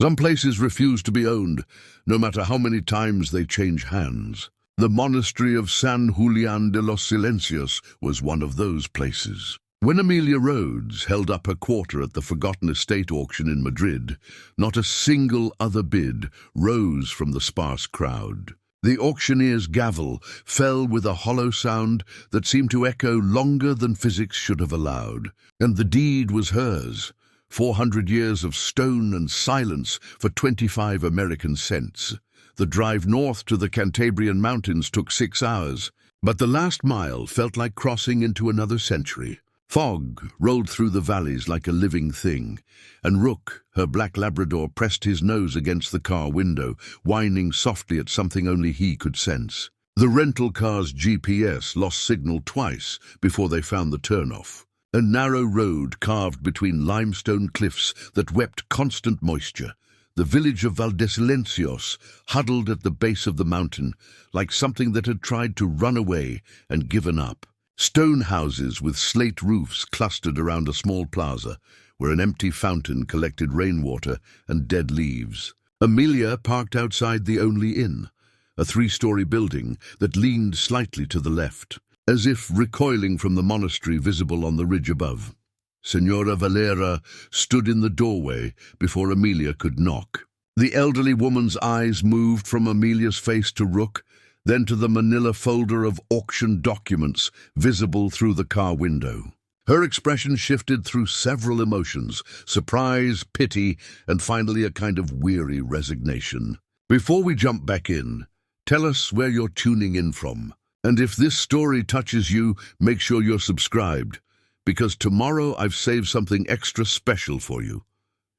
Some places refuse to be owned, no matter how many times they change hands. The Monastery of San Julián de los Silencios was one of those places. When Amelia Rhodes held up her quarter at the Forgotten Estate auction in Madrid, not a single other bid rose from the sparse crowd. The auctioneer's gavel fell with a hollow sound that seemed to echo longer than physics should have allowed. And the deed was hers. 400 years of stone and silence for 25 American cents. The drive north to the Cantabrian Mountains took 6 hours, but the last mile felt like crossing into another century. Fog rolled through the valleys like a living thing, and Rook, her black Labrador, pressed his nose against the car window, whining softly at something only he could sense. The rental car's GPS lost signal twice before they found the turnoff. A narrow road carved between limestone cliffs that wept constant moisture. The village of Valdesilencios huddled at the base of the mountain, like something that had tried to run away and given up. Stone houses with slate roofs clustered around a small plaza, where an empty fountain collected rainwater and dead leaves. Amelia parked outside the only inn, a 3-story building that leaned slightly to the left, as if recoiling from the monastery visible on the ridge above. Senora Valera stood in the doorway before Amelia could knock. The elderly woman's eyes moved from Amelia's face to Rook, then to the manila folder of auction documents visible through the car window. Her expression shifted through several emotions: surprise, pity, and finally a kind of weary resignation. Before we jump back in, tell us where you're tuning in from. And if this story touches you, make sure you're subscribed, because tomorrow I've saved something extra special for you.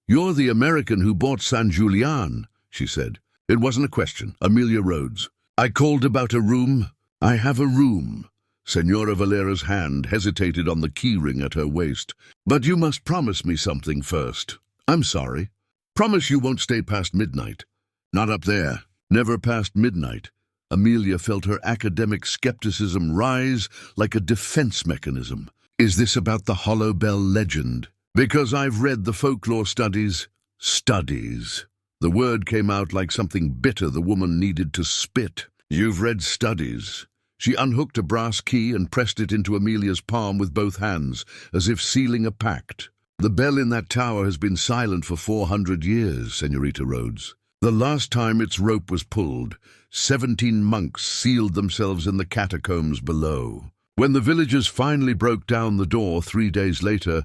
"You're the American who bought San Julián," she said. It wasn't a question. Amelia Rhodes. "I called about a room." "I have a room." Senora Valera's hand hesitated on the keyring at her waist. "But you must promise me something first." "I'm sorry." "Promise you won't stay past midnight." "Not up there." Never past midnight. Amelia felt her academic skepticism rise like a defense mechanism. "Is this about the Hollow Bell legend?" "Because I've read the folklore studies." "Studies." The word came out like something bitter the woman needed to spit. "You've read studies." She unhooked a brass key and pressed it into Amelia's palm with both hands, as if sealing a pact. "The bell in that tower has been silent for 400 years, Senorita Rhodes. The last time its rope was pulled, 17 monks sealed themselves in the catacombs below. When the villagers finally broke down the door 3 days later,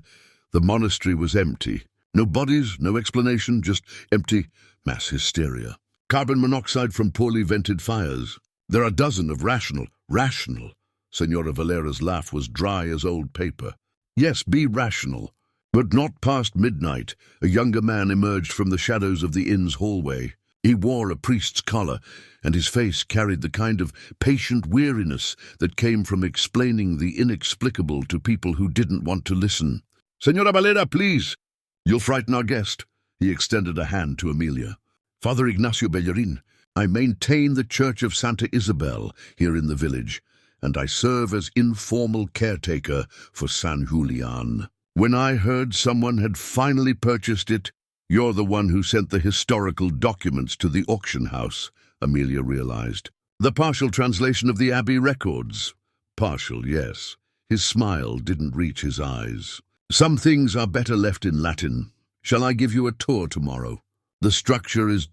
the monastery was empty. No bodies, no explanation, just empty mass hysteria. Carbon monoxide from poorly vented fires. There are dozens of rational. Senora Valera's laugh was dry as old paper. "Yes, be rational." But not past midnight, a younger man emerged from the shadows of the inn's hallway. He wore a priest's collar, and his face carried the kind of patient weariness that came from explaining the inexplicable to people who didn't want to listen. "Senora Valera, please." "You'll frighten our guest." He extended a hand to Amelia. "Father Ignacio Bellerin. I maintain the Church of Santa Isabel here in the village, and I serve as informal caretaker for San Julián. When I heard someone had finally purchased it—" "You're the one who sent the historical documents to the auction house," Amelia realized. "The partial translation of the Abbey records." "Partial, yes." His smile didn't reach his eyes. "Some things are better left in Latin. Shall I give you a tour tomorrow? The structure is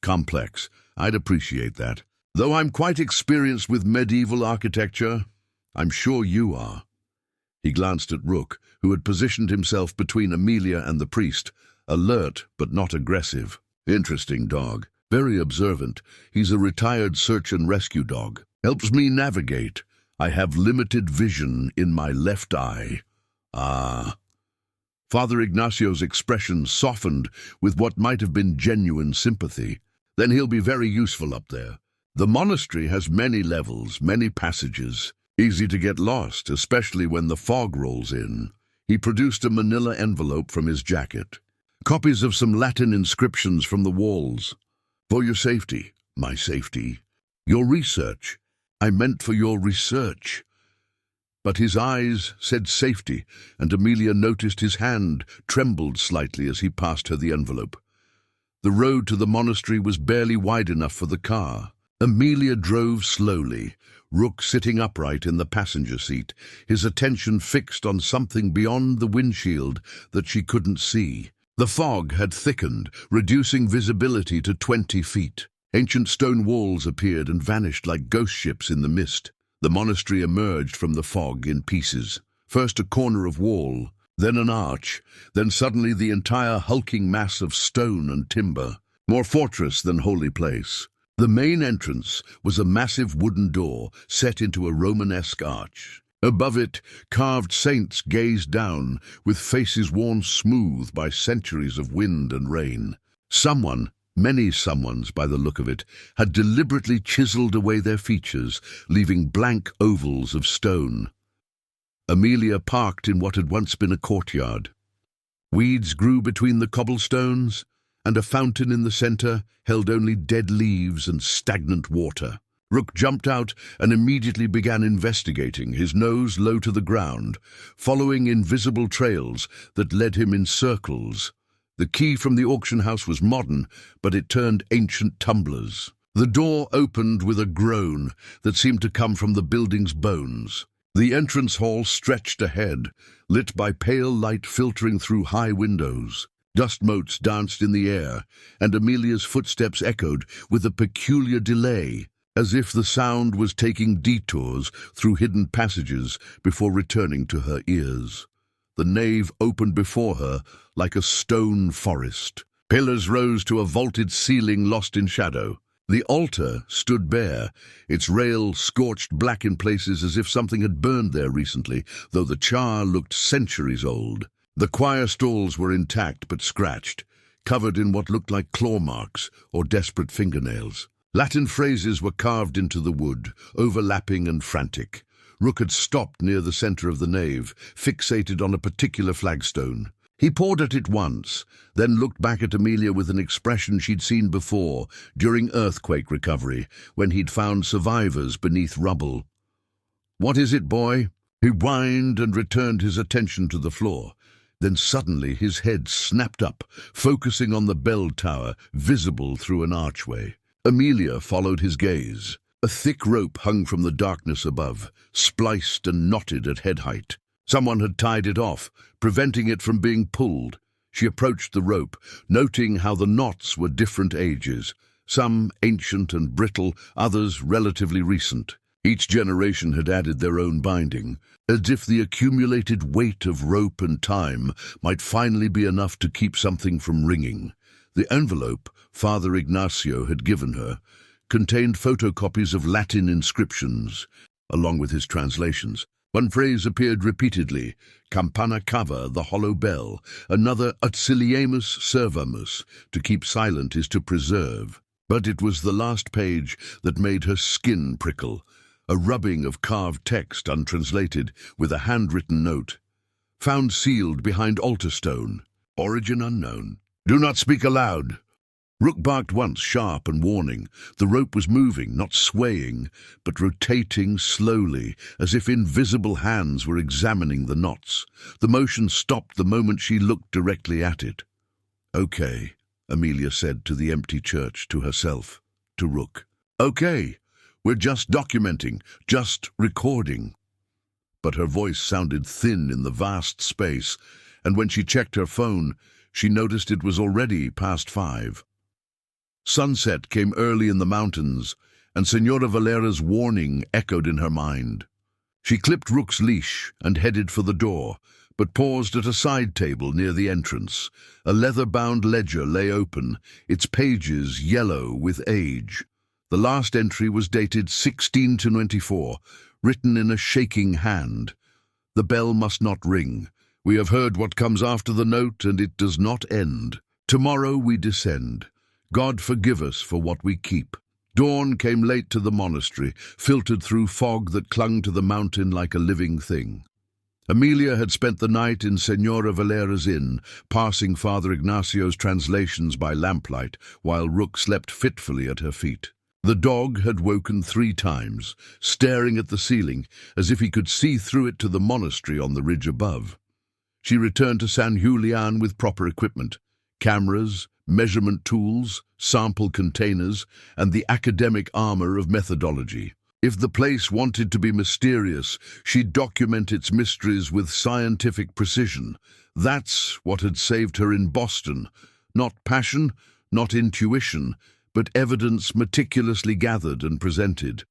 complex. I'd appreciate that. Though I'm quite experienced with medieval architecture. I'm sure you are." He glanced at Rook, who had positioned himself between Amelia and the priest, alert but not aggressive. "Interesting dog. Very observant. He's a retired search and rescue dog. Helps me navigate. I have limited vision in my left eye." "Ah." Father Ignacio's expression softened with what might have been genuine sympathy. "Then he'll be very useful up there. The monastery has many levels, many passages. Easy to get lost, especially when the fog rolls in." He produced a manila envelope from his jacket. "Copies of some Latin inscriptions from the walls. For your safety." "My safety." "Your research." "I meant for your research." But his eyes said safety, and Amelia noticed his hand trembled slightly as he passed her the envelope. The road to the monastery was barely wide enough for the car. Amelia drove slowly, Rook sitting upright in the passenger seat, his attention fixed on something beyond the windshield that she couldn't see. The fog had thickened, reducing visibility to 20 feet. Ancient stone walls appeared and vanished like ghost ships in the mist. The monastery emerged from the fog in pieces. First a corner of wall, then an arch, then suddenly the entire hulking mass of stone and timber. More fortress than holy place. The main entrance was a massive wooden door set into a Romanesque arch. Above it, carved saints gazed down, with faces worn smooth by centuries of wind and rain. Someone, many someones by the look of it, had deliberately chiseled away their features, leaving blank ovals of stone. Amelia parked in what had once been a courtyard. Weeds grew between the cobblestones, and a fountain in the center held only dead leaves and stagnant water. Rook jumped out and immediately began investigating, his nose low to the ground, following invisible trails that led him in circles. The key from the auction house was modern, but it turned ancient tumblers. The door opened with a groan that seemed to come from the building's bones. The entrance hall stretched ahead, lit by pale light filtering through high windows. Dust motes danced in the air, and Amelia's footsteps echoed with a peculiar delay, as if the sound was taking detours through hidden passages before returning to her ears. The nave opened before her like a stone forest. Pillars rose to a vaulted ceiling lost in shadow. The altar stood bare, its rail scorched black in places as if something had burned there recently, though the char looked centuries old. The choir stalls were intact but scratched, covered in what looked like claw marks or desperate fingernails. Latin phrases were carved into the wood, overlapping and frantic. Rook had stopped near the center of the nave, fixated on a particular flagstone. He pawed at it once, then looked back at Amelia with an expression she'd seen before, during earthquake recovery, when he'd found survivors beneath rubble. "What is it, boy?" He whined and returned his attention to the floor. Then suddenly his head snapped up, focusing on the bell tower, visible through an archway. Amelia followed his gaze. A thick rope hung from the darkness above, spliced and knotted at head height. Someone had tied it off, preventing it from being pulled. She approached the rope, noting how the knots were different ages, some ancient and brittle, others relatively recent. Each generation had added their own binding, as if the accumulated weight of rope and time might finally be enough to keep something from ringing. The envelope Father Ignacio had given her contained photocopies of Latin inscriptions, along with his translations. One phrase appeared repeatedly: campana cava, the hollow bell; another, auxiliamus servamus, to keep silent is to preserve. But it was the last page that made her skin prickle, a rubbing of carved text untranslated, with a handwritten note. Found sealed behind altar stone. Origin unknown. Do not speak aloud. Rook barked once, sharp and warning. The rope was moving, not swaying, but rotating slowly, as if invisible hands were examining the knots. The motion stopped the moment she looked directly at it. "Okay," Amelia said to the empty church, to herself, to Rook. "Okay. We're just documenting, just recording." But her voice sounded thin in the vast space, and when she checked her phone, she noticed it was already past 5. Sunset came early in the mountains, and Senora Valera's warning echoed in her mind. She clipped Rook's leash and headed for the door, but paused at a side table near the entrance. A leather-bound ledger lay open, its pages yellow with age. The last entry was dated 16/24, written in a shaking hand. "The bell must not ring. We have heard what comes after the note, and it does not end. Tomorrow we descend. God forgive us for what we keep." Dawn came late to the monastery, filtered through fog that clung to the mountain like a living thing. Amelia had spent the night in Senora Valera's inn, parsing Father Ignacio's translations by lamplight, while Rook slept fitfully at her feet. The dog had woken 3 times, staring at the ceiling, as if he could see through it to the monastery on the ridge above. She returned to San Julian with proper equipment: cameras, measurement tools, sample containers, and the academic armor of methodology. If the place wanted to be mysterious, she'd document its mysteries with scientific precision. That's what had saved her in Boston. Not passion, not intuition, but evidence meticulously gathered and presented.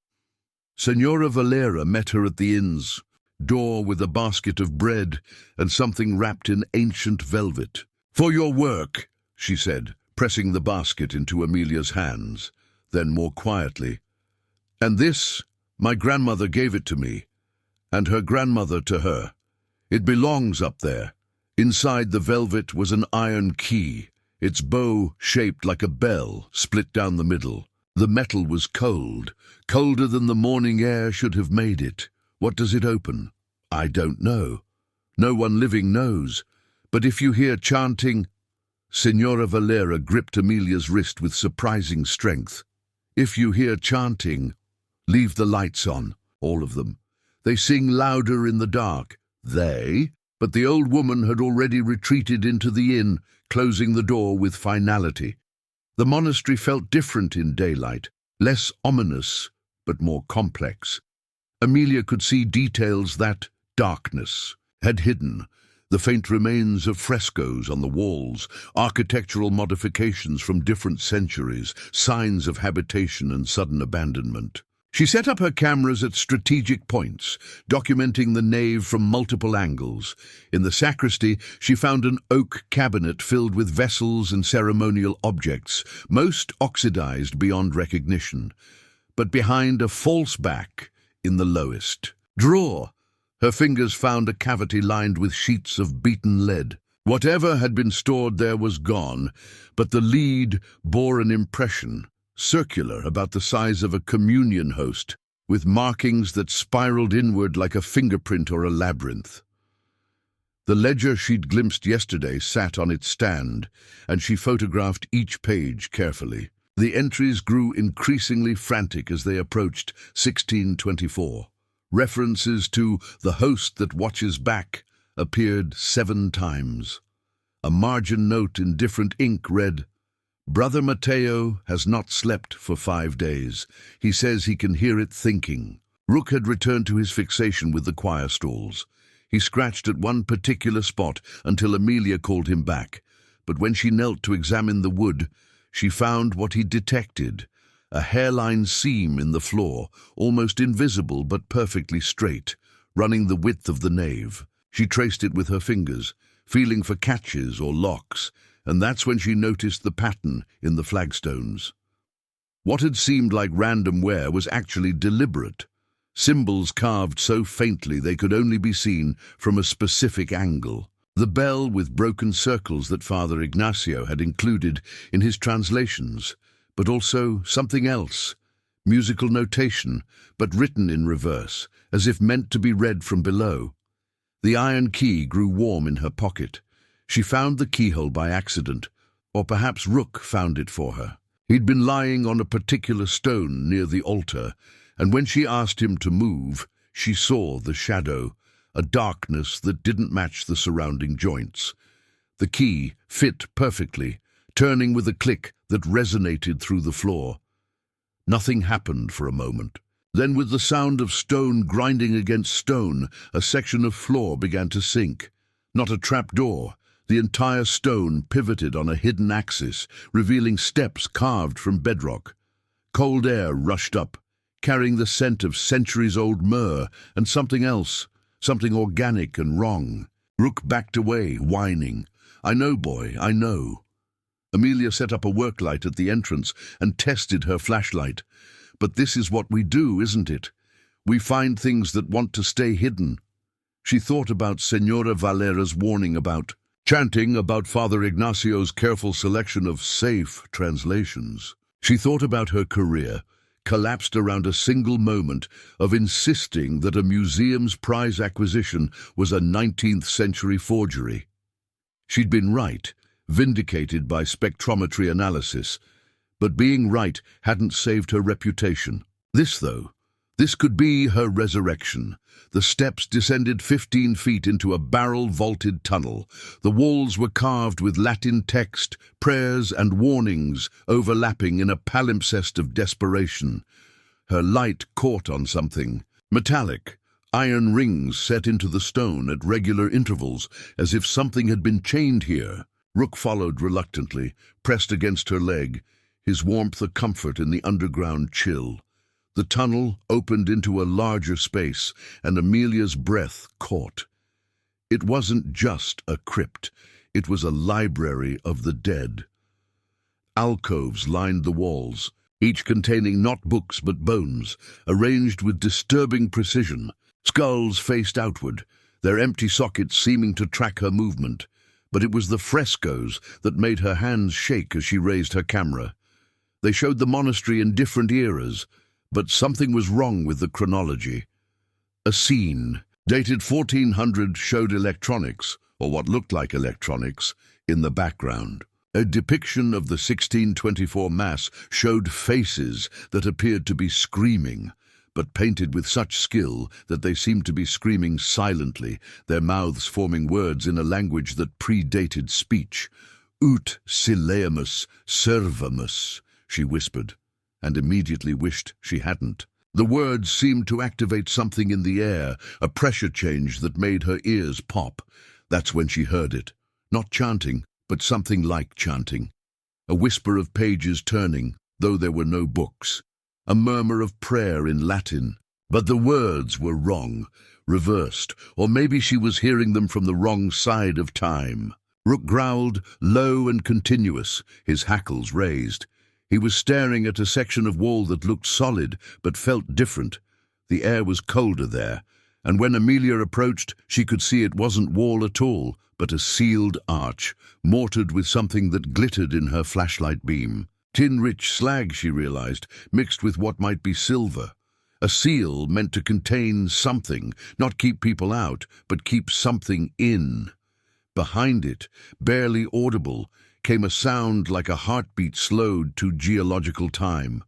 Senora Valera met her at the inn's door with a basket of bread and something wrapped in ancient velvet. "For your work," she said, pressing the basket into Amelia's hands. Then more quietly, "And this, my grandmother gave it to me, and her grandmother to her. It belongs up there." Inside the velvet was an iron key, its bow shaped like a bell, split down the middle. The metal was cold, colder than the morning air should have made it. "What does it open?" "I don't know. No one living knows. But if you hear chanting—" Senora Valera gripped Amelia's wrist with surprising strength. "If you hear chanting, leave the lights on, all of them. They sing louder in the dark." They? But the old woman had already retreated into the inn, closing the door with finality. The monastery felt different in daylight, less ominous, but more complex. Amelia could see details that darkness had hidden: the faint remains of frescoes on the walls, architectural modifications from different centuries, signs of habitation and sudden abandonment. She set up her cameras at strategic points, documenting the nave from multiple angles. In the sacristy, she found an oak cabinet filled with vessels and ceremonial objects, most oxidized beyond recognition. But behind a false back, in the lowest drawer, her fingers found a cavity lined with sheets of beaten lead. Whatever had been stored there was gone, but the lead bore an impression, circular, about the size of a communion host, with markings that spiraled inward like a fingerprint or a labyrinth. The ledger she'd glimpsed yesterday sat on its stand, and she photographed each page carefully. The entries grew increasingly frantic as they approached 1624. References to "the host that watches back" appeared 7 times. A margin note in different ink read, "Brother Mateo has not slept for 5 days. He says he can hear it thinking." Rook had returned to his fixation with the choir stalls. He scratched at one particular spot until Amelia called him back. But when she knelt to examine the wood, she found what he detected: a hairline seam in the floor, almost invisible but perfectly straight, running the width of the nave. She traced it with her fingers, feeling for catches or locks, and that's when she noticed the pattern in the flagstones. What had seemed like random wear was actually deliberate. Symbols carved so faintly they could only be seen from a specific angle. The bell with broken circles that Father Ignacio had included in his translations, but also something else, musical notation, but written in reverse, as if meant to be read from below. The iron key grew warm in her pocket. She found the keyhole by accident, or perhaps Rook found it for her. He'd been lying on a particular stone near the altar, and when she asked him to move, she saw the shadow, a darkness that didn't match the surrounding joints. The key fit perfectly, turning with a click that resonated through the floor. Nothing happened for a moment. Then, with the sound of stone grinding against stone, a section of floor began to sink. Not a trapdoor. The entire stone pivoted on a hidden axis, revealing steps carved from bedrock. Cold air rushed up, carrying the scent of centuries-old myrrh and something else, something organic and wrong. Rook backed away, whining, "I know, boy, I know." Amelia set up a work light at the entrance and tested her flashlight. "But this is what we do, isn't it? We find things that want to stay hidden." She thought about Senora Valera's warning about chanting, about Father Ignacio's careful selection of safe translations. She thought about her career, collapsed around a single moment of insisting that a museum's prize acquisition was a 19th century forgery. She'd been right, vindicated by spectrometry analysis, but being right hadn't saved her reputation. This, though, This could be her resurrection. The steps descended 15 feet into a barrel-vaulted tunnel. The walls were carved with Latin text, prayers and warnings overlapping in a palimpsest of desperation. Her light caught on something. Metallic, iron rings set into the stone at regular intervals, as if something had been chained here. Rook followed reluctantly, pressed against her leg, his warmth a comfort in the underground chill. The tunnel opened into a larger space, and Amelia's breath caught. It wasn't just a crypt, it was a library of the dead. Alcoves lined the walls, each containing not books but bones, arranged with disturbing precision. Skulls faced outward, their empty sockets seeming to track her movement. But it was the frescoes that made her hands shake as she raised her camera. They showed the monastery in different eras, but something was wrong with the chronology. A scene, dated 1400, showed electronics, or what looked like electronics, in the background. A depiction of the 1624 Mass showed faces that appeared to be screaming, but painted with such skill that they seemed to be screaming silently, their mouths forming words in a language that predated speech. Ut sileamus servamus, she whispered, and immediately wished she hadn't. The words seemed to activate something in the air, a pressure change that made her ears pop. That's when she heard it. Not chanting, but something like chanting. A whisper of pages turning, though there were no books. A murmur of prayer in Latin. But the words were wrong, reversed, or maybe she was hearing them from the wrong side of time. Rook growled, low and continuous, his hackles raised. He was staring at a section of wall that looked solid, but felt different. The air was colder there, and when Amelia approached, she could see it wasn't wall at all, but a sealed arch, mortared with something that glittered in her flashlight beam. Tin-rich slag, she realized, mixed with what might be silver. A seal meant to contain something, not keep people out, but keep something in. Behind it, barely audible, came a sound like a heartbeat slowed to geological time.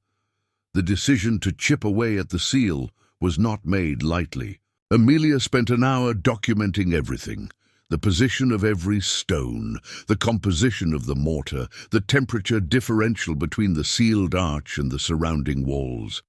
The decision to chip away at the seal was not made lightly. Amelia spent an hour documenting everything. The position of every stone, the composition of the mortar, the temperature differential between the sealed arch and the surrounding walls.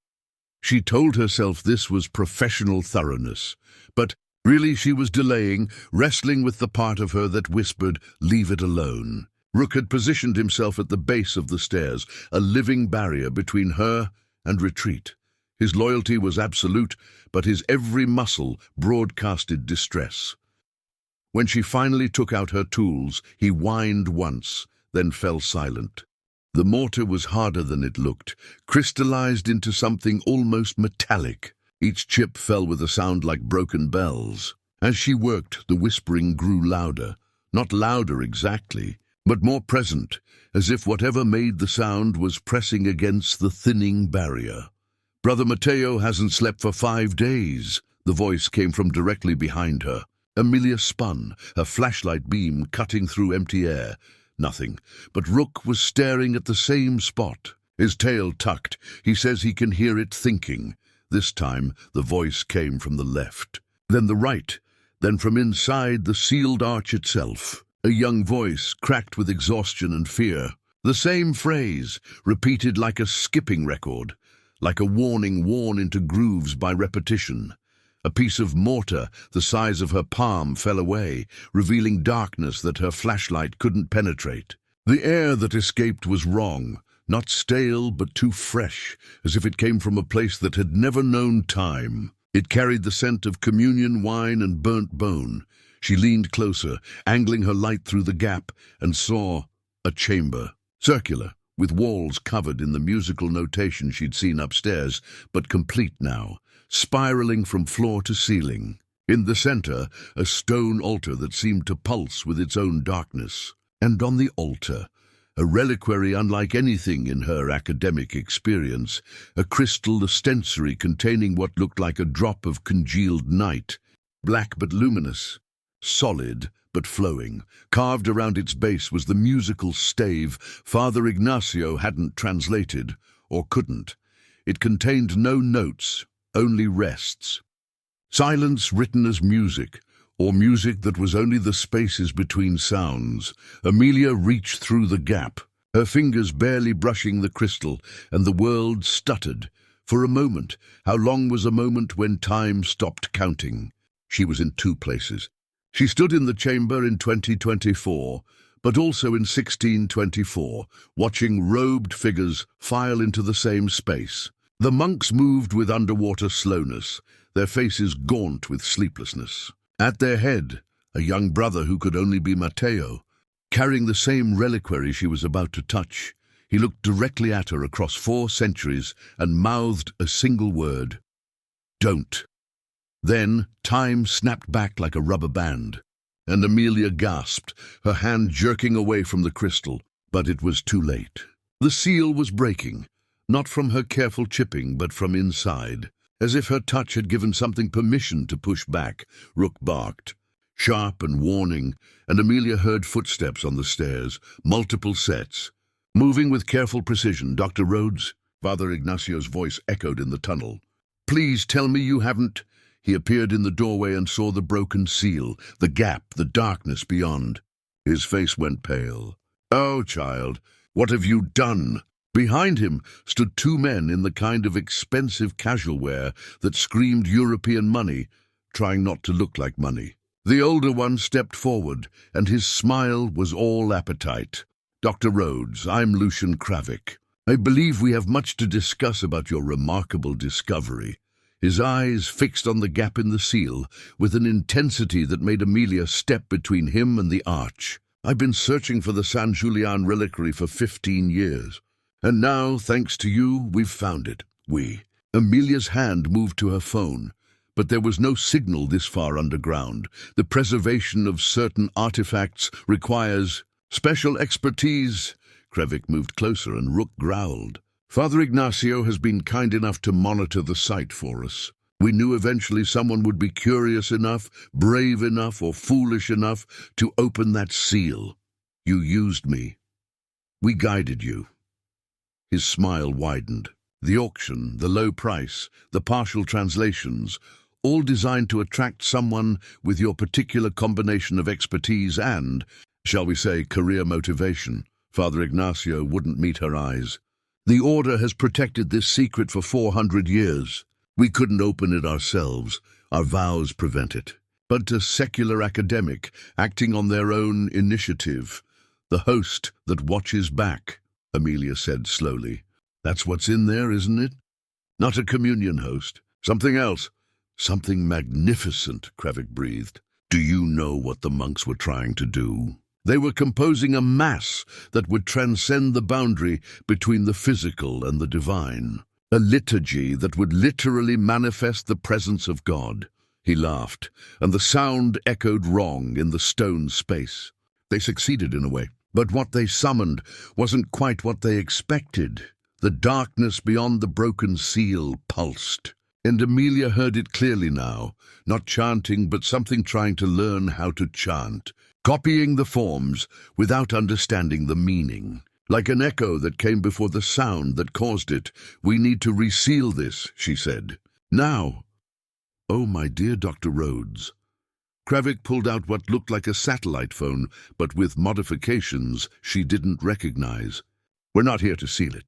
She told herself this was professional thoroughness, but really she was delaying, wrestling with the part of her that whispered, "Leave it alone." Rook had positioned himself at the base of the stairs, a living barrier between her and retreat. His loyalty was absolute, but his every muscle broadcasted distress. When she finally took out her tools, he whined once, then fell silent. The mortar was harder than it looked, crystallized into something almost metallic. Each chip fell with a sound like broken bells. As she worked, the whispering grew louder. Not louder exactly, but more present, as if whatever made the sound was pressing against the thinning barrier. "Brother Matteo hasn't slept for 5 days," the voice came from directly behind her. Amelia spun, her flashlight beam cutting through empty air. Nothing, but Rook was staring at the same spot. His tail tucked, he says he can hear it thinking. This time, the voice came from the left, then the right, then from inside the sealed arch itself. A young voice, cracked with exhaustion and fear. The same phrase, repeated like a skipping record, like a warning worn into grooves by repetition. A piece of mortar the size of her palm fell away, revealing darkness that her flashlight couldn't penetrate. The air that escaped was wrong, not stale but too fresh, as if it came from a place that had never known time. It carried the scent of communion wine and burnt bone. She leaned closer, angling her light through the gap, and saw a chamber, circular, with walls covered in the musical notation she'd seen upstairs, but complete now, spiraling from floor to ceiling. In the center, a stone altar that seemed to pulse with its own darkness. And on the altar, a reliquary unlike anything in her academic experience, a crystal ostensory containing what looked like a drop of congealed night, black but luminous, solid but flowing. Carved around its base was the musical stave Father Ignacio hadn't translated, or couldn't. It contained no notes, only rests. Silence written as music, or music that was only the spaces between sounds. Amelia reached through the gap, her fingers barely brushing the crystal, and the world stuttered. For a moment, how long was a moment when time stopped counting? She was in two places. She stood in the chamber in 2024, but also in 1624, watching robed figures file into the same space. The monks moved with underwater slowness, their faces gaunt with sleeplessness. At their head, a young brother who could only be Matteo, carrying the same reliquary she was about to touch. He looked directly at her across 4 centuries and mouthed a single word: "Don't." Then time snapped back like a rubber band, and Amelia gasped, her hand jerking away from the crystal. But it was too late. The seal was breaking, not from her careful chipping, but from inside. As if her touch had given something permission to push back, Rook barked, sharp and warning, and Amelia heard footsteps on the stairs, multiple sets. Moving with careful precision, "Dr. Rhodes?" Father Ignacio's voice echoed in the tunnel. "Please tell me you haven't—" He appeared in the doorway and saw the broken seal, the gap, the darkness beyond. His face went pale. "Oh, child, what have you done?" Behind him stood 2 men in the kind of expensive casual wear that screamed European money, trying not to look like money. The older one stepped forward, and his smile was all appetite. "Dr. Rhodes, I'm Lucian Kravic. I believe we have much to discuss about your remarkable discovery." His eyes fixed on the gap in the seal, with an intensity that made Amelia step between him and the arch. "I've been searching for the San Julian reliquary for 15 years. And now, thanks to you, we've found it." Amelia's hand moved to her phone, but there was no signal this far underground. The preservation of certain artifacts requires special expertise. Kravic moved closer and Rook growled. "Father Ignacio has been kind enough to monitor the site for us. We knew eventually someone would be curious enough, brave enough, or foolish enough to open that seal. You used me. We guided you." His smile widened. The auction, the low price, the partial translations, all designed to attract someone with your particular combination of expertise and, shall we say, career motivation. Father Ignacio wouldn't meet her eyes. "The Order has protected this secret for 400 years. We couldn't open it ourselves. Our vows prevent it. But a secular academic, acting on their own initiative, the host that watches back," Amelia said slowly. "That's what's in there, isn't it? Not a communion host. Something else." "Something magnificent," Kravic breathed. "Do you know what the monks were trying to do? They were composing a mass that would transcend the boundary between the physical and the divine. A liturgy that would literally manifest the presence of God." He laughed, and the sound echoed wrong in the stone space. They succeeded in a way. But what they summoned wasn't quite what they expected. The darkness beyond the broken seal pulsed, and Amelia heard it clearly now, not chanting but something trying to learn how to chant, copying the forms without understanding the meaning. Like an echo that came before the sound that caused it. "We need to reseal this," she said. "Now." "Oh, my dear Dr. Rhodes." Kravic pulled out what looked like a satellite phone, but with modifications she didn't recognize. "We're not here to seal it.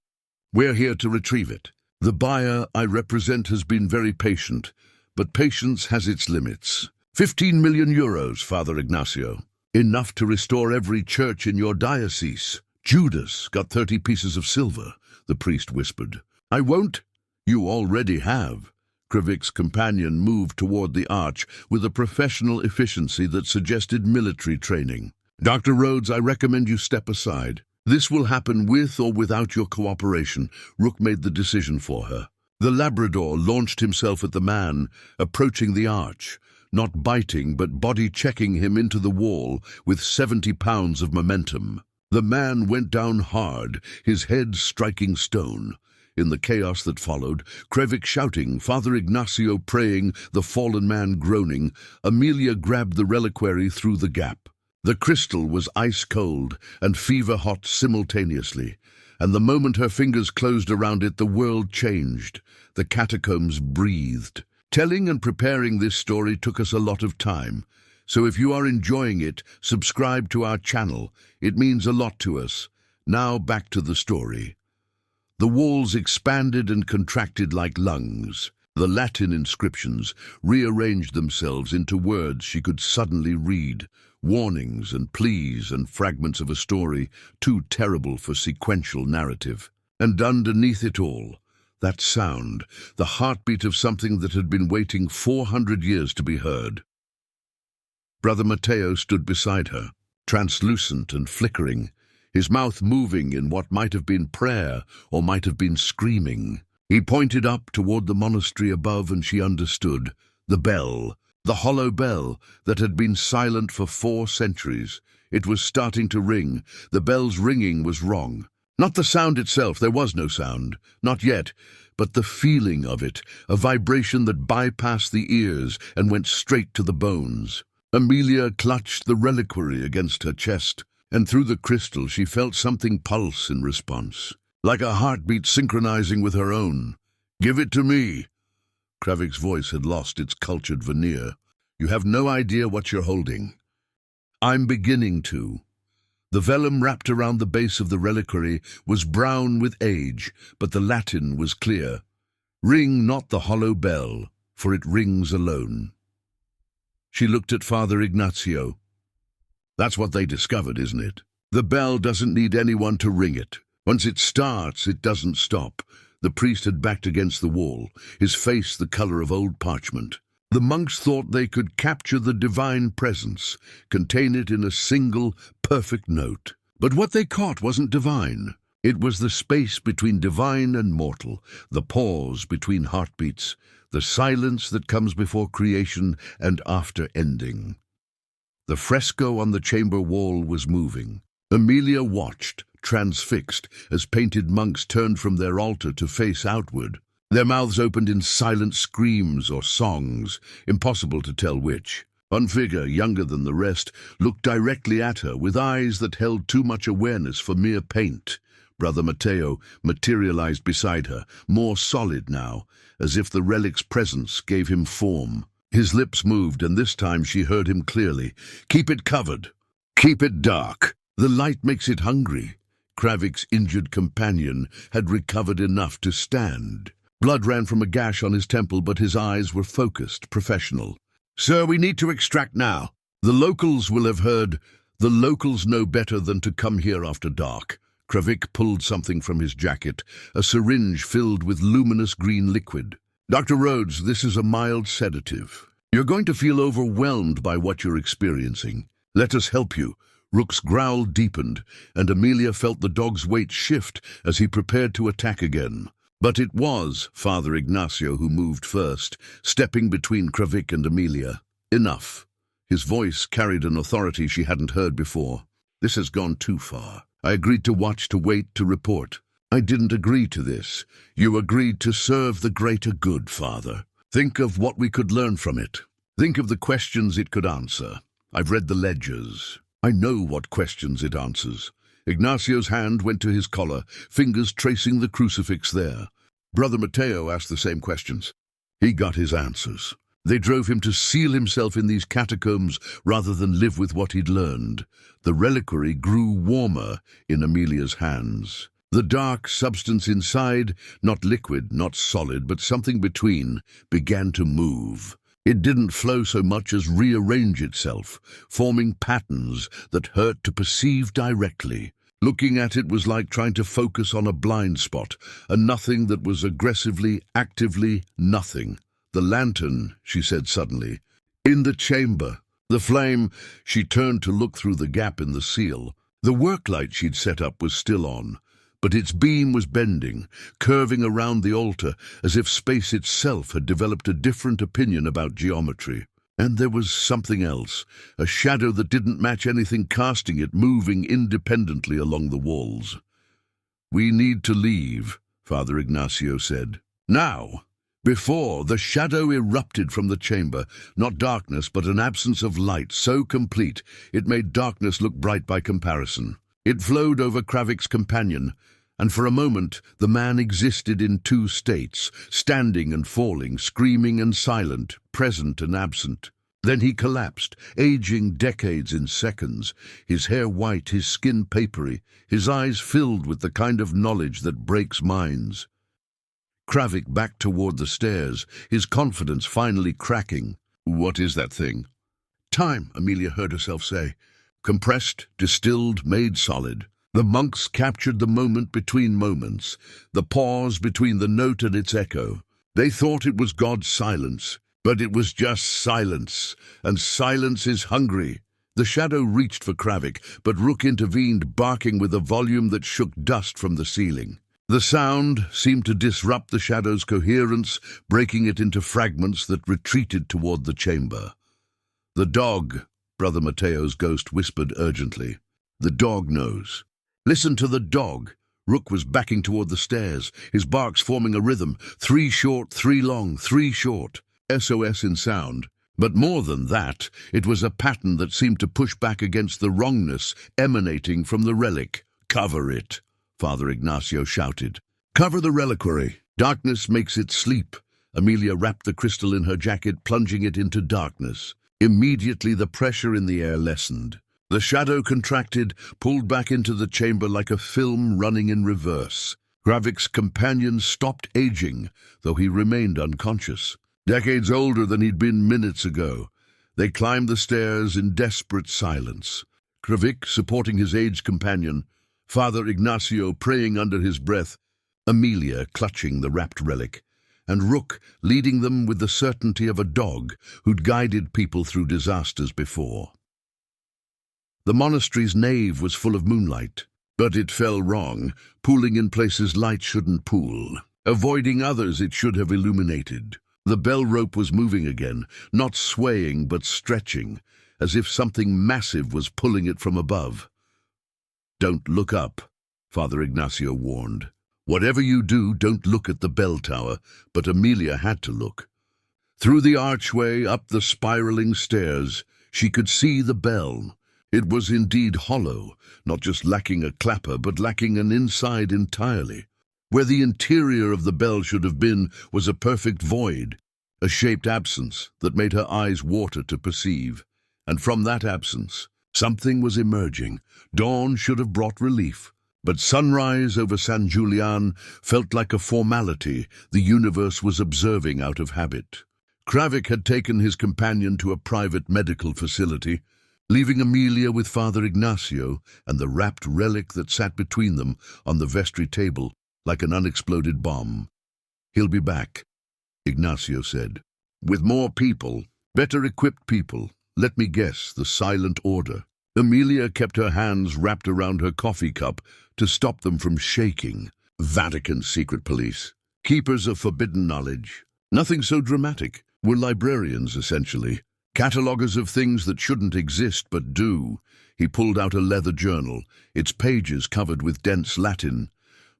We're here to retrieve it. The buyer I represent has been very patient, but patience has its limits. 15 million euros, Father Ignacio. Enough to restore every church in your diocese. Judas got 30 pieces of silver," the priest whispered. "I won't." "You already have." Kravic's companion moved toward the arch with a professional efficiency that suggested military training. "Dr. Rhodes, I recommend you step aside. This will happen with or without your cooperation." Rook made the decision for her. The Labrador launched himself at the man, approaching the arch, not biting but body-checking him into the wall with 70 pounds of momentum. The man went down hard, his head striking stone. In the chaos that followed, Kravic shouting, Father Ignacio praying, the fallen man groaning, Amelia grabbed the reliquary through the gap. The crystal was ice-cold and fever-hot simultaneously, and the moment her fingers closed around it, the world changed. The catacombs breathed. Telling and preparing this story took us a lot of time, so if you are enjoying it, subscribe to our channel. It means a lot to us. Now back to the story. The walls expanded and contracted like lungs. The Latin inscriptions rearranged themselves into words she could suddenly read, warnings and pleas and fragments of a story too terrible for sequential narrative. And underneath it all, that sound, the heartbeat of something that had been waiting 400 years to be heard. Brother Matteo stood beside her, translucent and flickering, his mouth moving in what might have been prayer or might have been screaming. He pointed up toward the monastery above, and she understood. The bell, the hollow bell that had been silent for 4 centuries. It was starting to ring. The bell's ringing was wrong. Not the sound itself, there was no sound, not yet, but the feeling of it, a vibration that bypassed the ears and went straight to the bones. Amelia clutched the reliquary against her chest, and through the crystal she felt something pulse in response, like a heartbeat synchronizing with her own. "Give it to me." Kravik's voice had lost its cultured veneer. "You have no idea what you're holding." "I'm beginning to." The vellum wrapped around the base of the reliquary was brown with age, but the Latin was clear. "Ring not the hollow bell, for it rings alone." She looked at Father Ignazio. "That's what they discovered, isn't it? The bell doesn't need anyone to ring it. Once it starts, it doesn't stop." The priest had backed against the wall, his face the color of old parchment. The monks thought they could capture the divine presence, contain it in a single, perfect note. But what they caught wasn't divine. It was the space between divine and mortal, the pause between heartbeats, the silence that comes before creation and after ending. The fresco on the chamber wall was moving. Amelia watched, transfixed, as painted monks turned from their altar to face outward. Their mouths opened in silent screams or songs, impossible to tell which. One figure, younger than the rest, looked directly at her with eyes that held too much awareness for mere paint. Brother Matteo materialized beside her, more solid now, as if the relic's presence gave him form. His lips moved, and this time she heard him clearly. "Keep it covered. Keep it dark. The light makes it hungry." Kravik's injured companion had recovered enough to stand. Blood ran from a gash on his temple, but his eyes were focused, professional. "Sir, we need to extract now. The locals will have heard. The locals know better than to come here after dark." Kravik pulled something from his jacket, a syringe filled with luminous green liquid. "Dr. Rhodes, this is a mild sedative. You're going to feel overwhelmed by what you're experiencing. Let us help you." Rook's growl deepened, and Amelia felt the dog's weight shift as he prepared to attack again. But it was Father Ignazio who moved first, stepping between Kravik and Amelia. "Enough." His voice carried an authority she hadn't heard before. "This has gone too far. I agreed to watch, to wait, to report. I didn't agree to this. You agreed to serve the greater good, Father. Think of what we could learn from it. Think of the questions it could answer. I've read the ledgers. I know what questions it answers." Ignacio's hand went to his collar, fingers tracing the crucifix there. Brother Matteo asked the same questions. He got his answers. They drove him to seal himself in these catacombs rather than live with what he'd learned. The reliquary grew warmer in Amelia's hands. The dark substance inside, not liquid, not solid, but something between, began to move. It didn't flow so much as rearrange itself, forming patterns that hurt to perceive directly. Looking at it was like trying to focus on a blind spot, a nothing that was aggressively, actively nothing. "The lantern," she said suddenly. "In the chamber." The flame, she turned to look through the gap in the seal. The work light she'd set up was still on, but its beam was bending, curving around the altar, as if space itself had developed a different opinion about geometry. And there was something else, a shadow that didn't match anything casting it, moving independently along the walls. "We need to leave," Father Ignazio said. "Now!" Before, the shadow erupted from the chamber, not darkness, but an absence of light so complete it made darkness look bright by comparison. It flowed over Kravik's companion, And for a moment, the man existed in two states, standing and falling, screaming and silent, present and absent. Then he collapsed, aging decades in seconds, his hair white, his skin papery, his eyes filled with the kind of knowledge that breaks minds. Kravik backed toward the stairs, his confidence finally cracking. "What is that thing?" "Time," Amelia heard herself say. Compressed, distilled, made solid. The monks captured the moment between moments, the pause between the note and its echo. They thought it was God's silence, but it was just silence, and silence is hungry. The shadow reached for Kravik, but Rook intervened, barking with a volume that shook dust from the ceiling. The sound seemed to disrupt the shadow's coherence, breaking it into fragments that retreated toward the chamber. "The dog," Brother Mateo's ghost whispered urgently. "The dog knows. Listen to the dog." Rook was backing toward the stairs, his barks forming a rhythm. 3 short, 3 long, 3 short. SOS in sound. But more than that, it was a pattern that seemed to push back against the wrongness emanating from the relic. "Cover it," Father Ignacio shouted. "Cover the reliquary. Darkness makes it sleep." Amelia wrapped the crystal in her jacket, plunging it into darkness. Immediately the pressure in the air lessened. The shadow contracted, pulled back into the chamber like a film running in reverse. Kravik's companion stopped aging, though he remained unconscious. Decades older than he'd been minutes ago. They climbed the stairs in desperate silence. Kravik supporting his aged companion, Father Ignacio praying under his breath, Amelia clutching the wrapped relic, and Rook leading them with the certainty of a dog who'd guided people through disasters before. The monastery's nave was full of moonlight, but it fell wrong, pooling in places light shouldn't pool, avoiding others it should have illuminated. The bell rope was moving again, not swaying but stretching, as if something massive was pulling it from above. "Don't look up," Father Ignacio warned. "Whatever you do, don't look at the bell tower," but Amelia had to look. Through the archway, up the spiraling stairs, she could see the bell. It was indeed hollow, not just lacking a clapper, but lacking an inside entirely. Where the interior of the bell should have been was a perfect void, a shaped absence that made her eyes water to perceive. And from that absence, something was emerging. Dawn should have brought relief. But sunrise over San Julian felt like a formality the universe was observing out of habit. Kravik had taken his companion to a private medical facility, leaving Amelia with Father Ignacio and the wrapped relic that sat between them on the vestry table like an unexploded bomb. "He'll be back," Ignacio said. "With more people, better equipped people. Let me guess, the Silent Order." Amelia kept her hands wrapped around her coffee cup to stop them from shaking. Vatican secret police. Keepers of forbidden knowledge. Nothing so dramatic. We're librarians, essentially. Cataloguers of things that shouldn't exist but do. He pulled out a leather journal, its pages covered with dense Latin.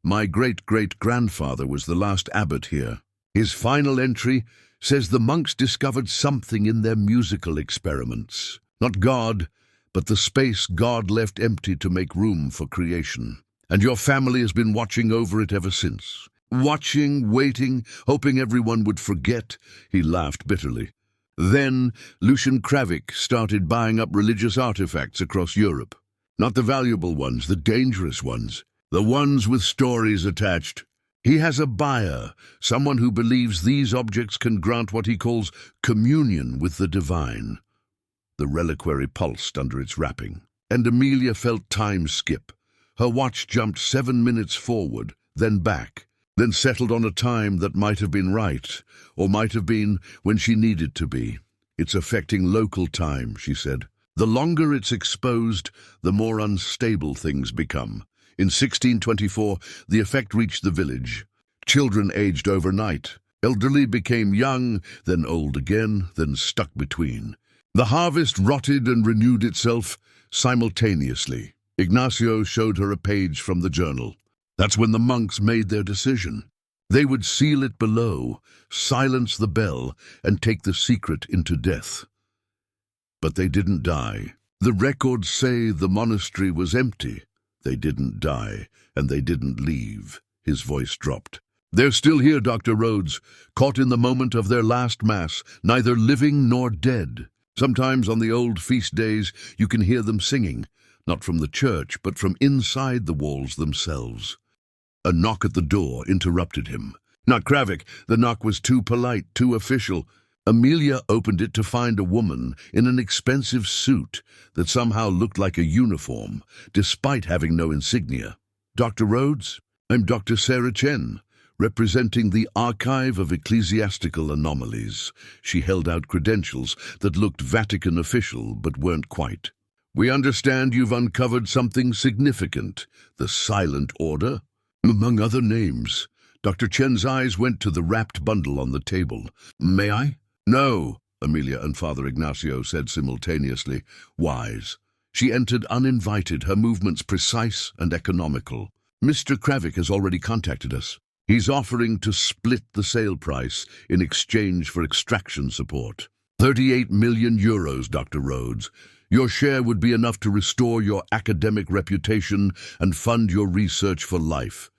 "My great-great-grandfather was the last abbot here. His final entry says the monks discovered something in their musical experiments. Not God, but the space God left empty to make room for creation. And your family has been watching over it ever since. Watching, waiting, hoping everyone would forget." He laughed bitterly. Then Lucian Kravik started buying up religious artifacts across Europe. Not the valuable ones, the dangerous ones. The ones with stories attached. He has a buyer, someone who believes these objects can grant what he calls communion with the divine. The reliquary pulsed under its wrapping, and Amelia felt time skip. Her watch jumped 7 minutes forward, then back, then settled on a time that might have been right, or might have been when she needed to be. "It's affecting local time," she said. "The longer it's exposed, the more unstable things become. In 1624, the effect reached the village. Children aged overnight. Elderly became young, then old again, then stuck between. The harvest rotted and renewed itself simultaneously." Ignacio showed her a page from the journal. That's when the monks made their decision. They would seal it below, silence the bell, and take the secret into death. But they didn't die. The records say the monastery was empty. They didn't die, and they didn't leave. His voice dropped. They're still here, Dr. Rhodes, caught in the moment of their last mass, neither living nor dead. Sometimes on the old feast days you can hear them singing, not from the church, but from inside the walls themselves. A knock at the door interrupted him. Not Kravik. The knock was too polite, too official. Amelia opened it to find a woman in an expensive suit that somehow looked like a uniform, despite having no insignia. Dr. Rhodes, I'm Dr. Sarah Chen, representing the Archive of Ecclesiastical Anomalies. She held out credentials that looked Vatican official but weren't quite. We understand you've uncovered something significant, the Silent Order. Among other names. Dr. Chen's eyes went to the wrapped bundle on the table. May I? No, Amelia and Father Ignacio said simultaneously. Wise. She entered uninvited, her movements precise and economical. Mr. Kravik has already contacted us. He's offering to split the sale price in exchange for extraction support. 38 million euros, Dr. Rhodes. Your share would be enough to restore your academic reputation and fund your research for life.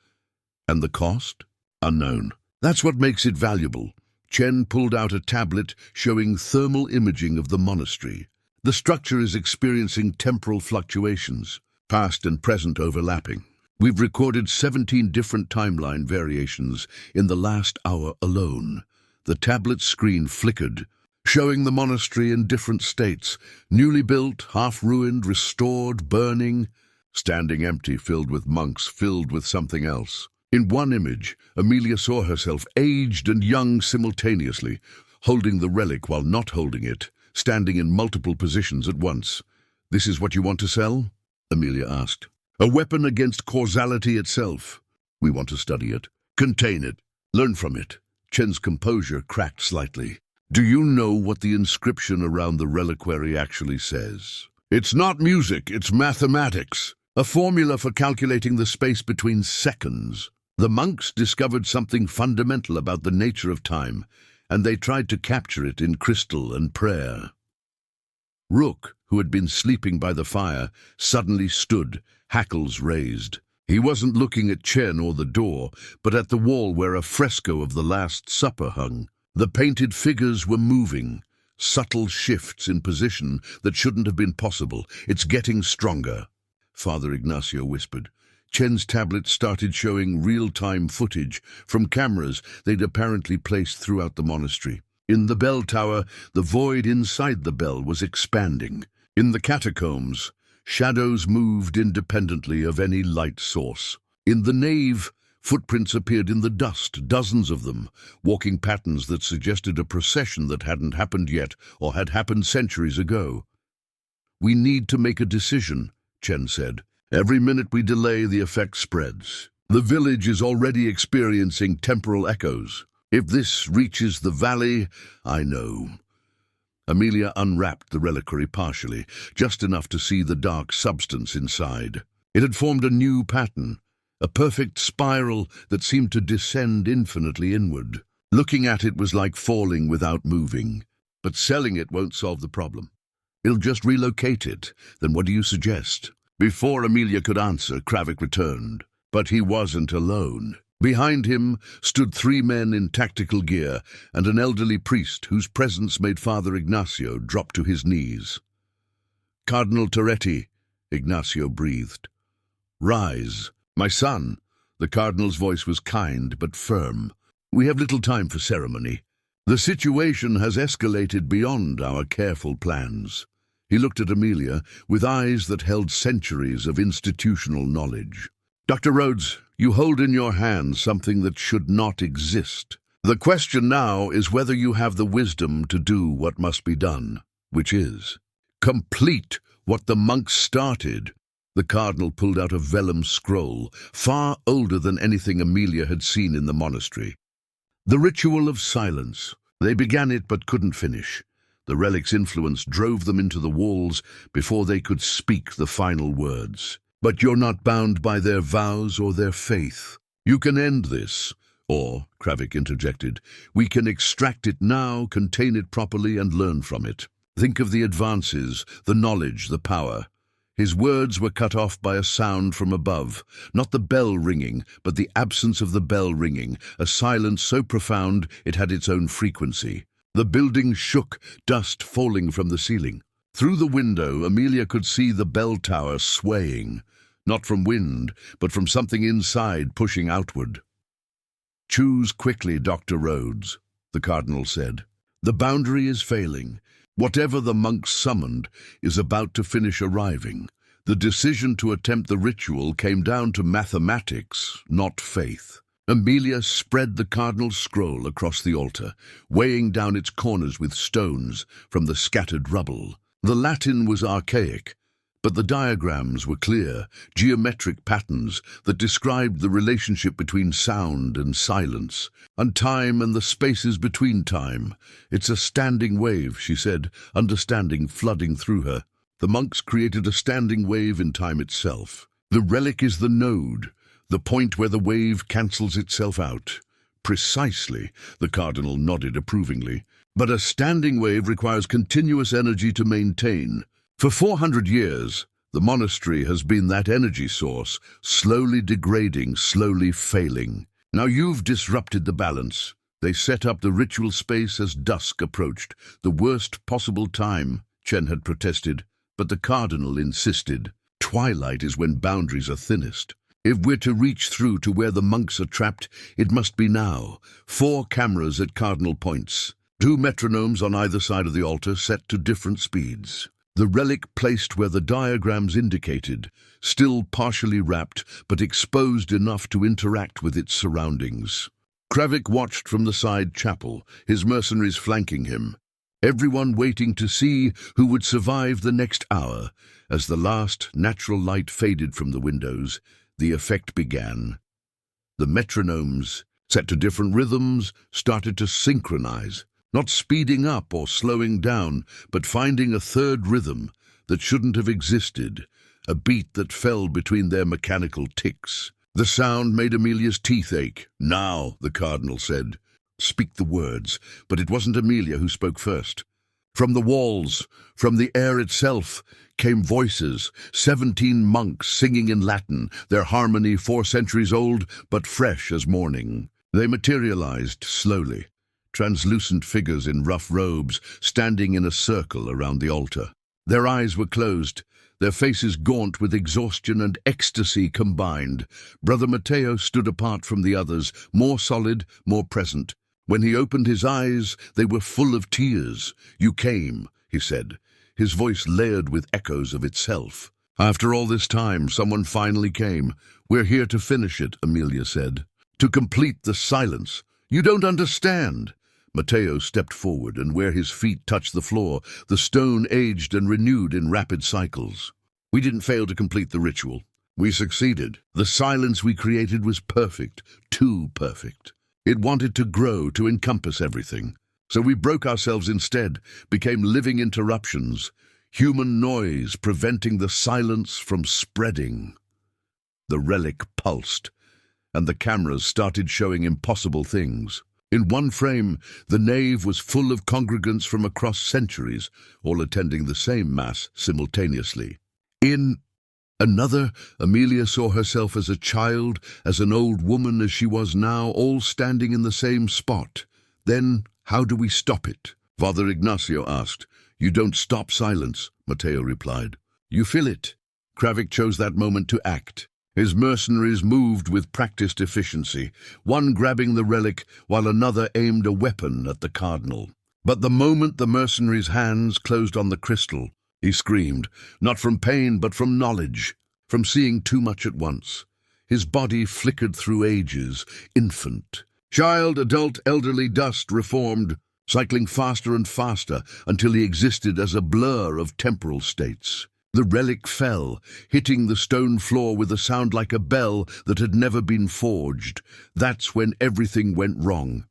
And the cost? Unknown. That's what makes it valuable. Chen pulled out a tablet showing thermal imaging of the monastery. The structure is experiencing temporal fluctuations, past and present overlapping. We've recorded 17 different timeline variations in the last hour alone. The tablet screen flickered, showing the monastery in different states, newly built, half-ruined, restored, burning, standing empty, filled with monks, filled with something else. In one image, Amelia saw herself aged and young simultaneously, holding the relic while not holding it, standing in multiple positions at once. This is what you want to sell? Amelia asked. A weapon against causality itself. We want to study it, contain it, learn from it. Chen's composure cracked slightly. Do you know what the inscription around the reliquary actually says? It's not music, it's mathematics. A formula for calculating the space between seconds. The monks discovered something fundamental about the nature of time, and they tried to capture it in crystal and prayer. Rook, who had been sleeping by the fire, suddenly stood, hackles raised. He wasn't looking at Chen or the door, but at the wall where a fresco of the Last Supper hung. The painted figures were moving, subtle shifts in position that shouldn't have been possible. It's getting stronger, Father Ignacio whispered. Chen's tablet started showing real-time footage from cameras they'd apparently placed throughout the monastery. In the bell tower, the void inside the bell was expanding. In the catacombs, shadows moved independently of any light source. In the nave, footprints appeared in the dust, dozens of them, walking patterns that suggested a procession that hadn't happened yet or had happened centuries ago. We need to make a decision, Chen said. Every minute we delay, the effect spreads. The village is already experiencing temporal echoes. If this reaches the valley, I know. Amelia unwrapped the reliquary partially, just enough to see the dark substance inside. It had formed a new pattern, a perfect spiral that seemed to descend infinitely inward. Looking at it was like falling without moving. But selling it won't solve the problem. It'll just relocate it. Then what do you suggest? Before Amelia could answer, Kravik returned. But he wasn't alone. Behind him stood 3 men in tactical gear and an elderly priest whose presence made Father Ignacio drop to his knees. Cardinal Toretti, Ignacio breathed. Rise, my son. The cardinal's voice was kind but firm. We have little time for ceremony. The situation has escalated beyond our careful plans. He looked at Amelia with eyes that held centuries of institutional knowledge. Dr. Rhodes, you hold in your hand something that should not exist. The question now is whether you have the wisdom to do what must be done, which is complete what the monks started. The cardinal pulled out a vellum scroll, far older than anything Amelia had seen in the monastery. The ritual of silence. They began it but couldn't finish. The relic's influence drove them into the walls before they could speak the final words. But you're not bound by their vows or their faith. You can end this. Or, Kravik interjected, we can extract it now, contain it properly, and learn from it. Think of the advances, the knowledge, the power. His words were cut off by a sound from above, not the bell ringing, but the absence of the bell ringing, a silence so profound it had its own frequency. The building shook, dust falling from the ceiling. Through the window, Amelia could see the bell tower swaying, not from wind, but from something inside pushing outward. "Choose quickly, Dr. Rhodes," the cardinal said. "The boundary is failing. Whatever the monks summoned is about to finish arriving." The decision to attempt the ritual came down to mathematics, not faith. Amelia spread the cardinal's scroll across the altar, weighing down its corners with stones from the scattered rubble. The Latin was archaic, but the diagrams were clear, geometric patterns that described the relationship between sound and silence, and time and the spaces between time. "It's a standing wave," she said, understanding flooding through her. The monks created a standing wave in time itself. The relic is the node, the point where the wave cancels itself out. "Precisely," the cardinal nodded approvingly. "But a standing wave requires continuous energy to maintain. For 400 years, the monastery has been that energy source, slowly degrading, slowly failing. Now you've disrupted the balance." They set up the ritual space as dusk approached, the worst possible time, Chen had protested, but the cardinal insisted. "Twilight is when boundaries are thinnest. If we're to reach through to where the monks are trapped, it must be now. 4 cameras at cardinal points. 2 metronomes on either side of the altar set to different speeds. The relic placed where the diagrams indicated, still partially wrapped but exposed enough to interact with its surroundings." Kravik watched from the side chapel, his mercenaries flanking him, everyone waiting to see who would survive the next hour. As the last natural light faded from the windows, the effect began. The metronomes, set to different rhythms, started to synchronize. Not speeding up or slowing down, but finding a third rhythm that shouldn't have existed, a beat that fell between their mechanical ticks. The sound made Amelia's teeth ache. "Now," the cardinal said. "Speak the words," but it wasn't Amelia who spoke first. From the walls, from the air itself, came voices, 17 monks singing in Latin, their harmony 4 centuries old, but fresh as morning. They materialized slowly. Translucent figures in rough robes standing in a circle around the altar. Their eyes were closed, their faces gaunt with exhaustion and ecstasy combined. Brother Matteo stood apart from the others, more solid, more present. When he opened his eyes, they were full of tears. "You came," he said, his voice layered with echoes of itself. "After all this time, someone finally came. We're here to finish it," Amelia said. "To complete the silence. You don't understand." Matteo stepped forward, and where his feet touched the floor, the stone aged and renewed in rapid cycles. "We didn't fail to complete the ritual. We succeeded. The silence we created was perfect, too perfect. It wanted to grow, to encompass everything. So we broke ourselves instead, became living interruptions, human noise preventing the silence from spreading." The relic pulsed, and the cameras started showing impossible things. In one frame, the nave was full of congregants from across centuries, all attending the same mass simultaneously. In another, Amelia saw herself as a child, as an old woman as she was now, all standing in the same spot. "Then, how do we stop it?" Father Ignacio asked. "You don't stop silence," Matteo replied. "You fill it." Kravik chose that moment to act. His mercenaries moved with practiced efficiency, one grabbing the relic while another aimed a weapon at the cardinal. But the moment the mercenary's hands closed on the crystal, he screamed, not from pain but from knowledge, from seeing too much at once. His body flickered through ages, infant, child, adult, elderly, dust, reformed, cycling faster and faster until he existed as a blur of temporal states. The relic fell, hitting the stone floor with a sound like a bell that had never been forged. That's when everything went wrong.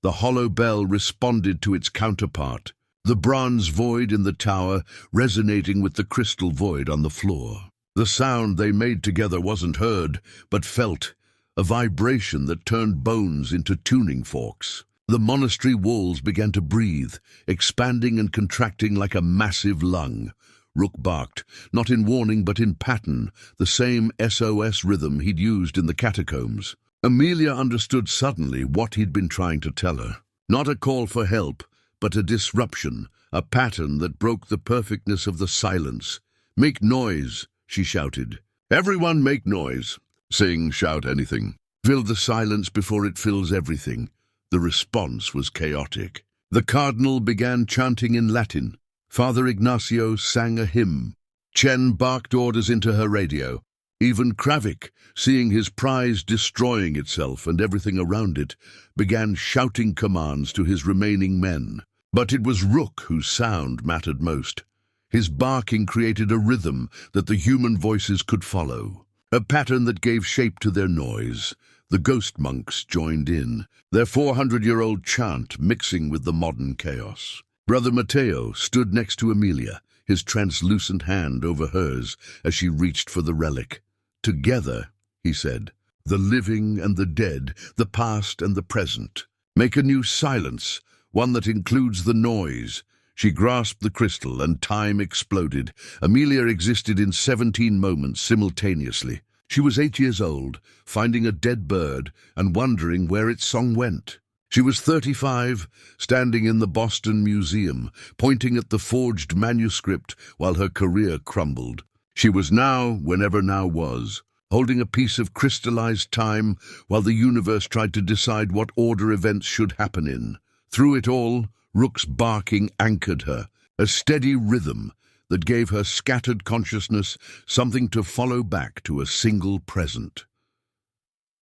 The hollow bell responded to its counterpart, the bronze void in the tower resonating with the crystal void on the floor. The sound they made together wasn't heard, but felt, a vibration that turned bones into tuning forks. The monastery walls began to breathe, expanding and contracting like a massive lung. Rook barked, not in warning but in pattern, the same SOS rhythm he'd used in the catacombs. Amelia understood suddenly what he'd been trying to tell her. Not a call for help, but a disruption, a pattern that broke the perfectness of the silence. "Make noise," she shouted. "Everyone make noise." Sing, shout, anything. Fill the silence before it fills everything. The response was chaotic. The cardinal began chanting in Latin. Father Ignacio sang a hymn. Chen barked orders into her radio. Even Kravik, seeing his prize destroying itself and everything around it, began shouting commands to his remaining men. But it was Rook whose sound mattered most. His barking created a rhythm that the human voices could follow, a pattern that gave shape to their noise. The ghost monks joined in, their 400-year-old chant mixing with the modern chaos. Brother Mateo stood next to Amelia, his translucent hand over hers as she reached for the relic. "Together," he said, "the living and the dead, the past and the present. Make a new silence, one that includes the noise." She grasped the crystal and time exploded. Amelia existed in 17 moments simultaneously. She was 8 years old, finding a dead bird and wondering where its song went. She was 35, standing in the Boston Museum, pointing at the forged manuscript while her career crumbled. She was now, whenever now was, holding a piece of crystallized time while the universe tried to decide what order events should happen in. Through it all, Rook's barking anchored her, a steady rhythm that gave her scattered consciousness something to follow back to a single present.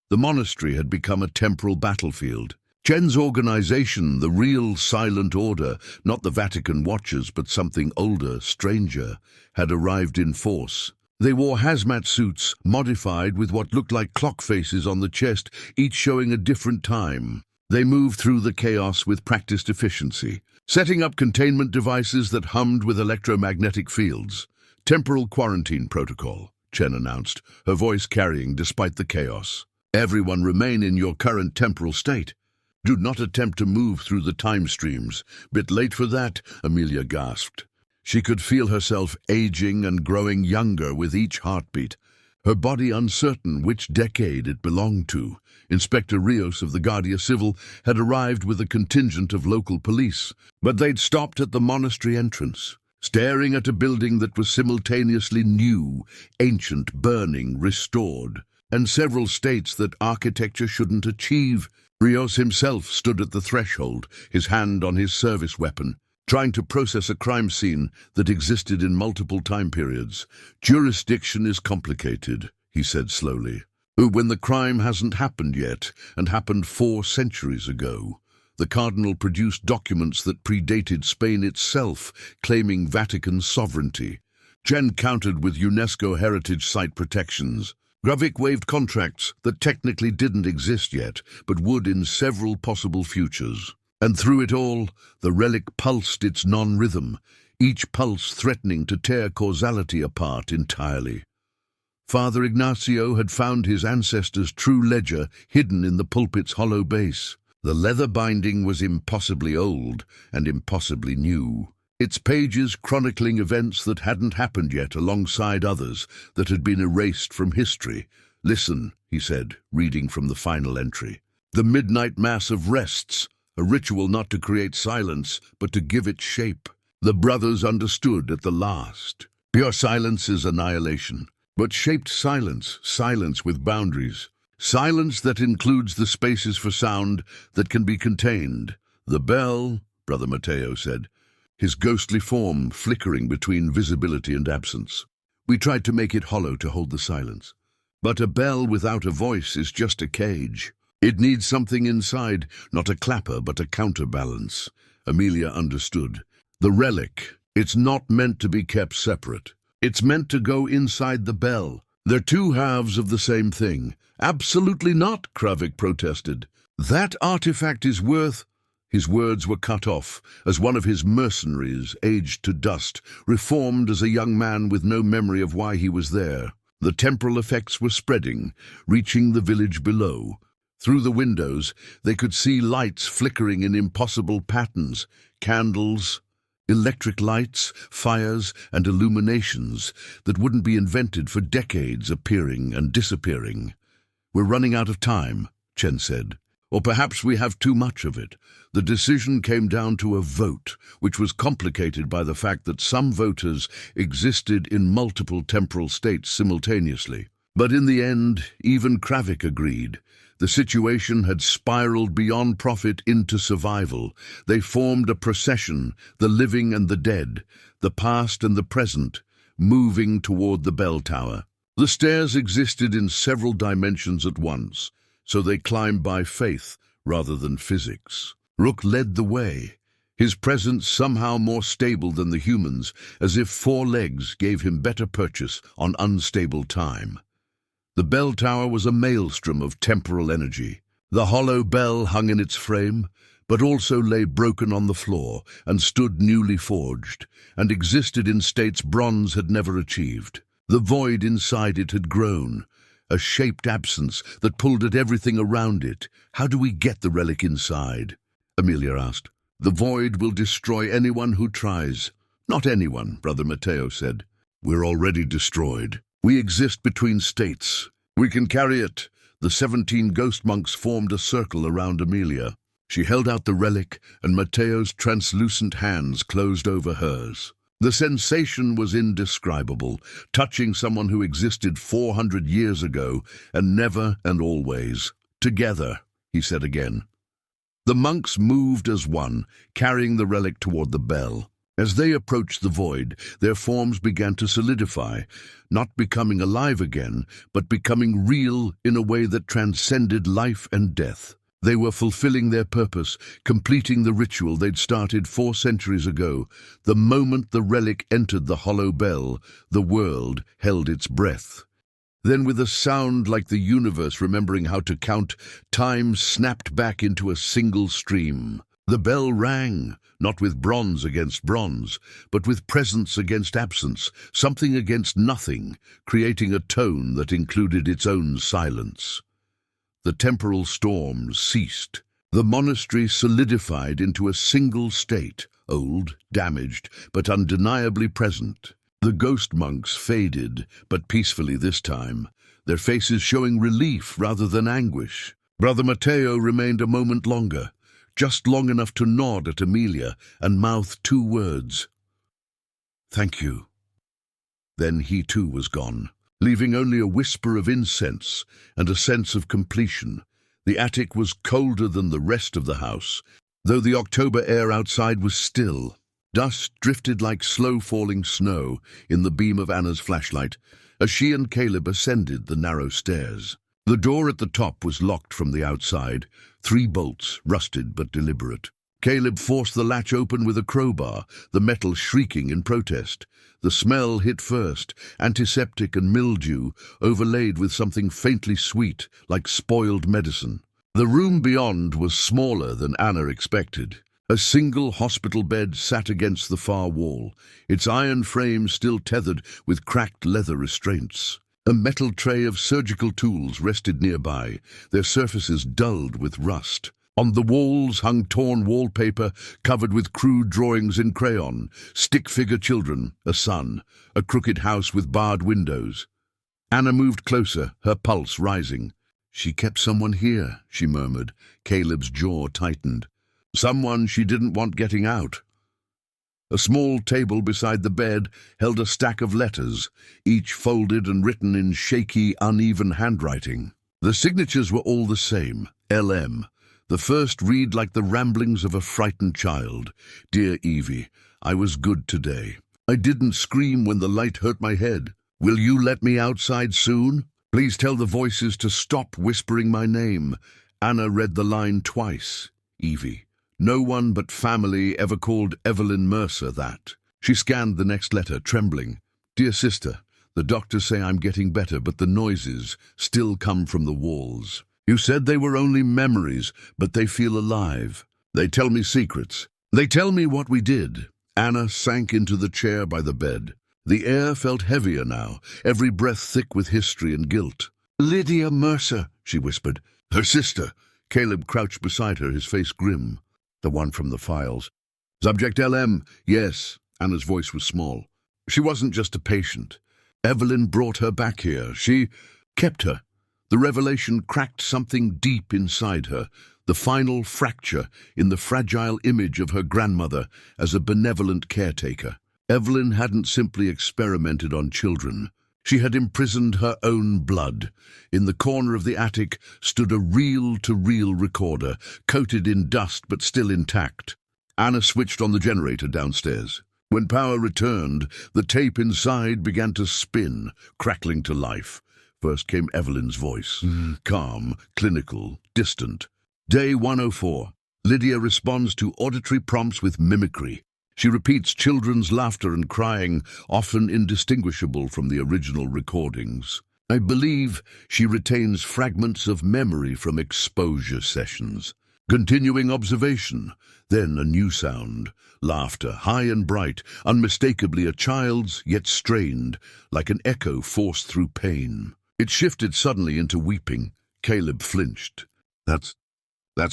The monastery had become a temporal battlefield. Chen's organization, the real silent order, not the Vatican watchers but something older, stranger, had arrived in force. They wore hazmat suits, modified with what looked like clock faces on the chest, each showing a different time. They moved through the chaos with practiced efficiency, setting up containment devices that hummed with electromagnetic fields. "Temporal quarantine protocol," Chen announced, her voice carrying despite the chaos. "Everyone remain in your current temporal state. Do not attempt to move through the time streams." "Bit late for that," Amelia gasped. She could feel herself aging and growing younger with each heartbeat, her body uncertain which decade it belonged to. Inspector Rios of the Guardia Civil had arrived with a contingent of local police, but they'd stopped at the monastery entrance, staring at a building that was simultaneously new, ancient, burning, restored, and several states that architecture shouldn't achieve. Rios himself stood at the threshold, his hand on his service weapon, trying to process a crime scene that existed in multiple time periods. "Jurisdiction is complicated," he said slowly. "When the crime hasn't happened yet, and happened 4 centuries ago." The cardinal produced documents that predated Spain itself, claiming Vatican sovereignty. Chen countered with UNESCO heritage site protections. Gravik waived contracts that technically didn't exist yet, but would in several possible futures. And through it all, the relic pulsed its non-rhythm, each pulse threatening to tear causality apart entirely. Father Ignacio had found his ancestors' true ledger hidden in the pulpit's hollow base. The leather binding was impossibly old and impossibly new, its pages chronicling events that hadn't happened yet alongside others that had been erased from history. "Listen," he said, reading from the final entry. "The midnight mass of rests, a ritual not to create silence, but to give it shape. The brothers understood at the last. Pure silence is annihilation, but shaped silence, silence with boundaries. Silence that includes the spaces for sound that can be contained. The bell," Brother Mateo said, his ghostly form flickering between visibility and absence. "We tried to make it hollow to hold the silence. But a bell without a voice is just a cage. It needs something inside, not a clapper but a counterbalance." Amelia understood. "The relic, it's not meant to be kept separate. It's meant to go inside the bell. They're two halves of the same thing." "Absolutely not," Kravik protested. "That artifact is worth—" His words were cut off as one of his mercenaries, aged to dust, reformed as a young man with no memory of why he was there. The temporal effects were spreading, reaching the village below. Through the windows, they could see lights flickering in impossible patterns, candles, Electric lights, fires, and illuminations that wouldn't be invented for decades appearing and disappearing. "We're running out of time," Chen said. "Or perhaps we have too much of it." The decision came down to a vote, which was complicated by the fact that some voters existed in multiple temporal states simultaneously. But in the end, even Kravik agreed. The situation had spiraled beyond profit into survival. They formed a procession, the living and the dead, the past and the present, moving toward the bell tower. The stairs existed in several dimensions at once, so they climbed by faith rather than physics. Rook led the way, his presence somehow more stable than the humans, as if 4 legs gave him better purchase on unstable time. The bell tower was a maelstrom of temporal energy. The hollow bell hung in its frame, but also lay broken on the floor and stood newly forged, and existed in states bronze had never achieved. The void inside it had grown, a shaped absence that pulled at everything around it. "How do we get the relic inside?" Amelia asked. "The void will destroy anyone who tries." "Not anyone," Brother Matteo said. "We're already destroyed. We exist between states. We can carry it." The 17 ghost monks formed a circle around Amelia. She held out the relic, and Matteo's translucent hands closed over hers. The sensation was indescribable, touching someone who existed 400 years ago, and never and always. "Together," he said again. The monks moved as one, carrying the relic toward the bell. As they approached the void, their forms began to solidify, not becoming alive again, but becoming real in a way that transcended life and death. They were fulfilling their purpose, completing the ritual they'd started 4 centuries ago. The moment the relic entered the hollow bell, the world held its breath. Then, with a sound like the universe remembering how to count, time snapped back into a single stream. The bell rang, not with bronze against bronze, but with presence against absence, something against nothing, creating a tone that included its own silence. The temporal storms ceased. The monastery solidified into a single state, old, damaged, but undeniably present. The ghost monks faded, but peacefully this time, their faces showing relief rather than anguish. Brother Matteo remained a moment longer, just long enough to nod at Amelia and mouth 2 words. "Thank you." Then he too was gone, leaving only a whisper of incense and a sense of completion. The attic was colder than the rest of the house, though the October air outside was still. Dust drifted like slow-falling snow in the beam of Anna's flashlight as she and Caleb ascended the narrow stairs. The door at the top was locked from the outside, 3 bolts, rusted but deliberate. Caleb forced the latch open with a crowbar, the metal shrieking in protest. The smell hit first, antiseptic and mildew, overlaid with something faintly sweet, like spoiled medicine. The room beyond was smaller than Anna expected. A single hospital bed sat against the far wall, its iron frame still tethered with cracked leather restraints. A metal tray of surgical tools rested nearby, their surfaces dulled with rust. On the walls hung torn wallpaper covered with crude drawings in crayon, stick-figure children, a sun, a crooked house with barred windows. Anna moved closer, her pulse rising. "She kept someone here," she murmured. Caleb's jaw tightened. Someone she didn't want getting out. A small table beside the bed held a stack of letters, each folded and written in shaky, uneven handwriting. The signatures were all the same, LM. The first read like the ramblings of a frightened child. "Dear Evie, I was good today. I didn't scream when the light hurt my head. Will you let me outside soon? Please tell the voices to stop whispering my name." Anna read the line twice. Evie. No one but family ever called Evelyn Mercer that. She scanned the next letter, trembling. "Dear sister, the doctors say I'm getting better, but the noises still come from the walls. You said they were only memories, but they feel alive. They tell me secrets. They tell me what we did." Anna sank into the chair by the bed. The air felt heavier now, every breath thick with history and guilt. "Lydia Mercer," she whispered. "Her sister." Caleb crouched beside her, his face grim. "The one from the files." Subject LM, yes. Anna's voice was small. She wasn't just a patient. Evelyn brought her back here. She kept her. The revelation cracked something deep inside her, the final fracture in the fragile image of her grandmother as a benevolent caretaker. Evelyn hadn't simply experimented on children. She had imprisoned her own blood. In the corner of the attic stood a reel-to-reel recorder, coated in dust but still intact. Anna switched on the generator downstairs. When power returned, the tape inside began to spin, crackling to life. First came Evelyn's voice, calm, clinical, distant. Day 104. Lydia responds to auditory prompts with mimicry. She repeats children's laughter and crying, often indistinguishable from the original recordings. I believe she retains fragments of memory from exposure sessions. Continuing observation, then a new sound. Laughter, high and bright, unmistakably a child's, yet strained, like an echo forced through pain. It shifted suddenly into weeping. Caleb flinched. That's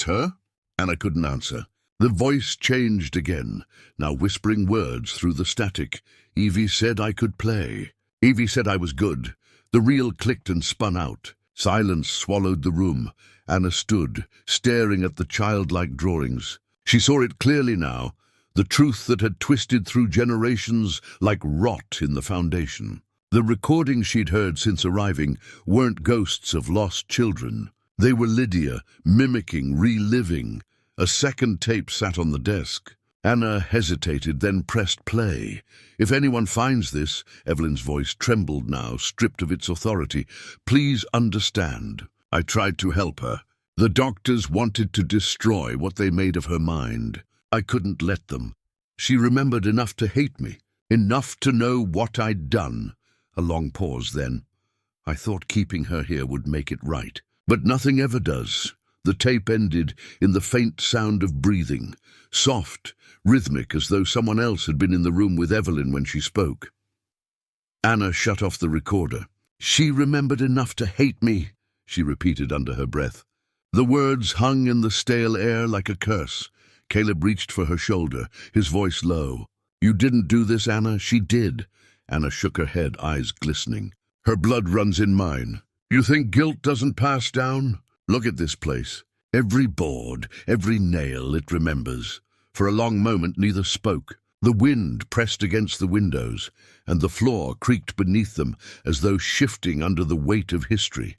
her? Anna couldn't answer. The voice changed again, now whispering words through the static. Evie said I could play. Evie said I was good. The reel clicked and spun out. Silence swallowed the room. Anna stood, staring at the childlike drawings. She saw it clearly now, the truth that had twisted through generations like rot in the foundation. The recordings she'd heard since arriving weren't ghosts of lost children. They were Lydia, mimicking, reliving. A second tape sat on the desk. Anna hesitated, then pressed play. If anyone finds this, Evelyn's voice trembled now, stripped of its authority. Please understand. I tried to help her. The doctors wanted to destroy what they made of her mind. I couldn't let them. She remembered enough to hate me, enough to know what I'd done. A long pause then. I thought keeping her here would make it right. But nothing ever does. The tape ended in the faint sound of breathing, soft, rhythmic, as though someone else had been in the room with Evelyn when she spoke. Anna shut off the recorder. She remembered enough to hate me, she repeated under her breath. The words hung in the stale air like a curse. Caleb reached for her shoulder, his voice low. You didn't do this, Anna. She did. Anna shook her head, eyes glistening. Her blood runs in mine. You think guilt doesn't pass down? Look at this place. Every board, every nail it remembers. For a long moment neither spoke. The wind pressed against the windows, and the floor creaked beneath them as though shifting under the weight of history.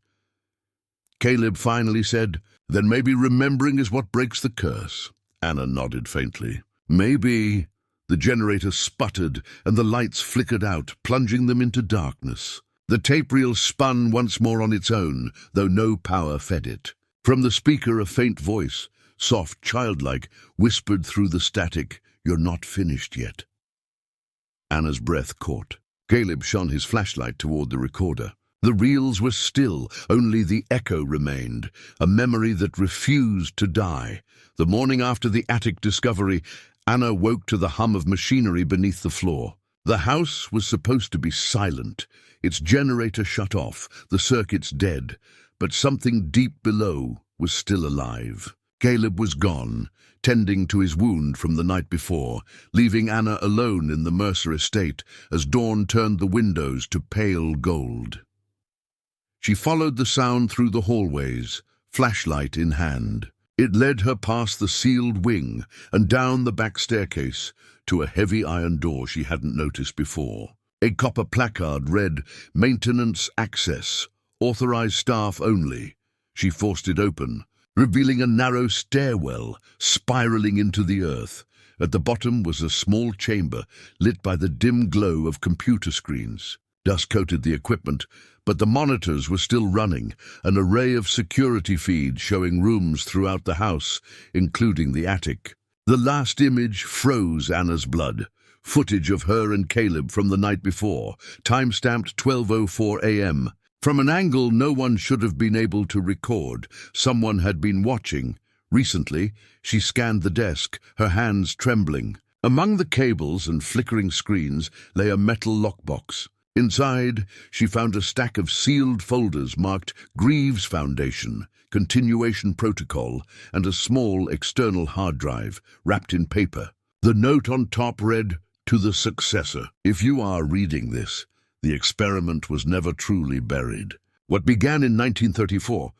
Caleb finally said, Then maybe remembering is what breaks the curse. Anna nodded faintly. Maybe. The generator sputtered, and the lights flickered out, plunging them into darkness. The tape reel spun once more on its own, though no power fed it. From the speaker a faint voice, soft, childlike, whispered through the static, You're not finished yet. Anna's breath caught. Caleb shone his flashlight toward the recorder. The reels were still, only the echo remained, a memory that refused to die. The morning after the attic discovery, Anna woke to the hum of machinery beneath the floor. The house was supposed to be silent, its generator shut off, the circuits dead, but something deep below was still alive. Caleb was gone, tending to his wound from the night before, leaving Anna alone in the Mercer estate as dawn turned the windows to pale gold. She followed the sound through the hallways, flashlight in hand. It led her past the sealed wing and down the back staircase to a heavy iron door she hadn't noticed before. A copper placard read, Maintenance Access, Authorized Staff Only. She forced it open, revealing a narrow stairwell spiraling into the earth. At the bottom was a small chamber lit by the dim glow of computer screens. Dust coated the equipment, but the monitors were still running, an array of security feeds showing rooms throughout the house, including the attic. The last image froze Anna's blood. Footage of her and Caleb from the night before, time-stamped 12:04 a.m. From an angle no one should have been able to record. Someone had been watching. Recently, she scanned the desk, her hands trembling. Among the cables and flickering screens lay a metal lockbox. Inside, she found a stack of sealed folders marked Greaves Foundation, Continuation Protocol, and a small external hard drive wrapped in paper. The note on top read, "To the successor. If you are reading this, the experiment was never truly buried. What began in 1934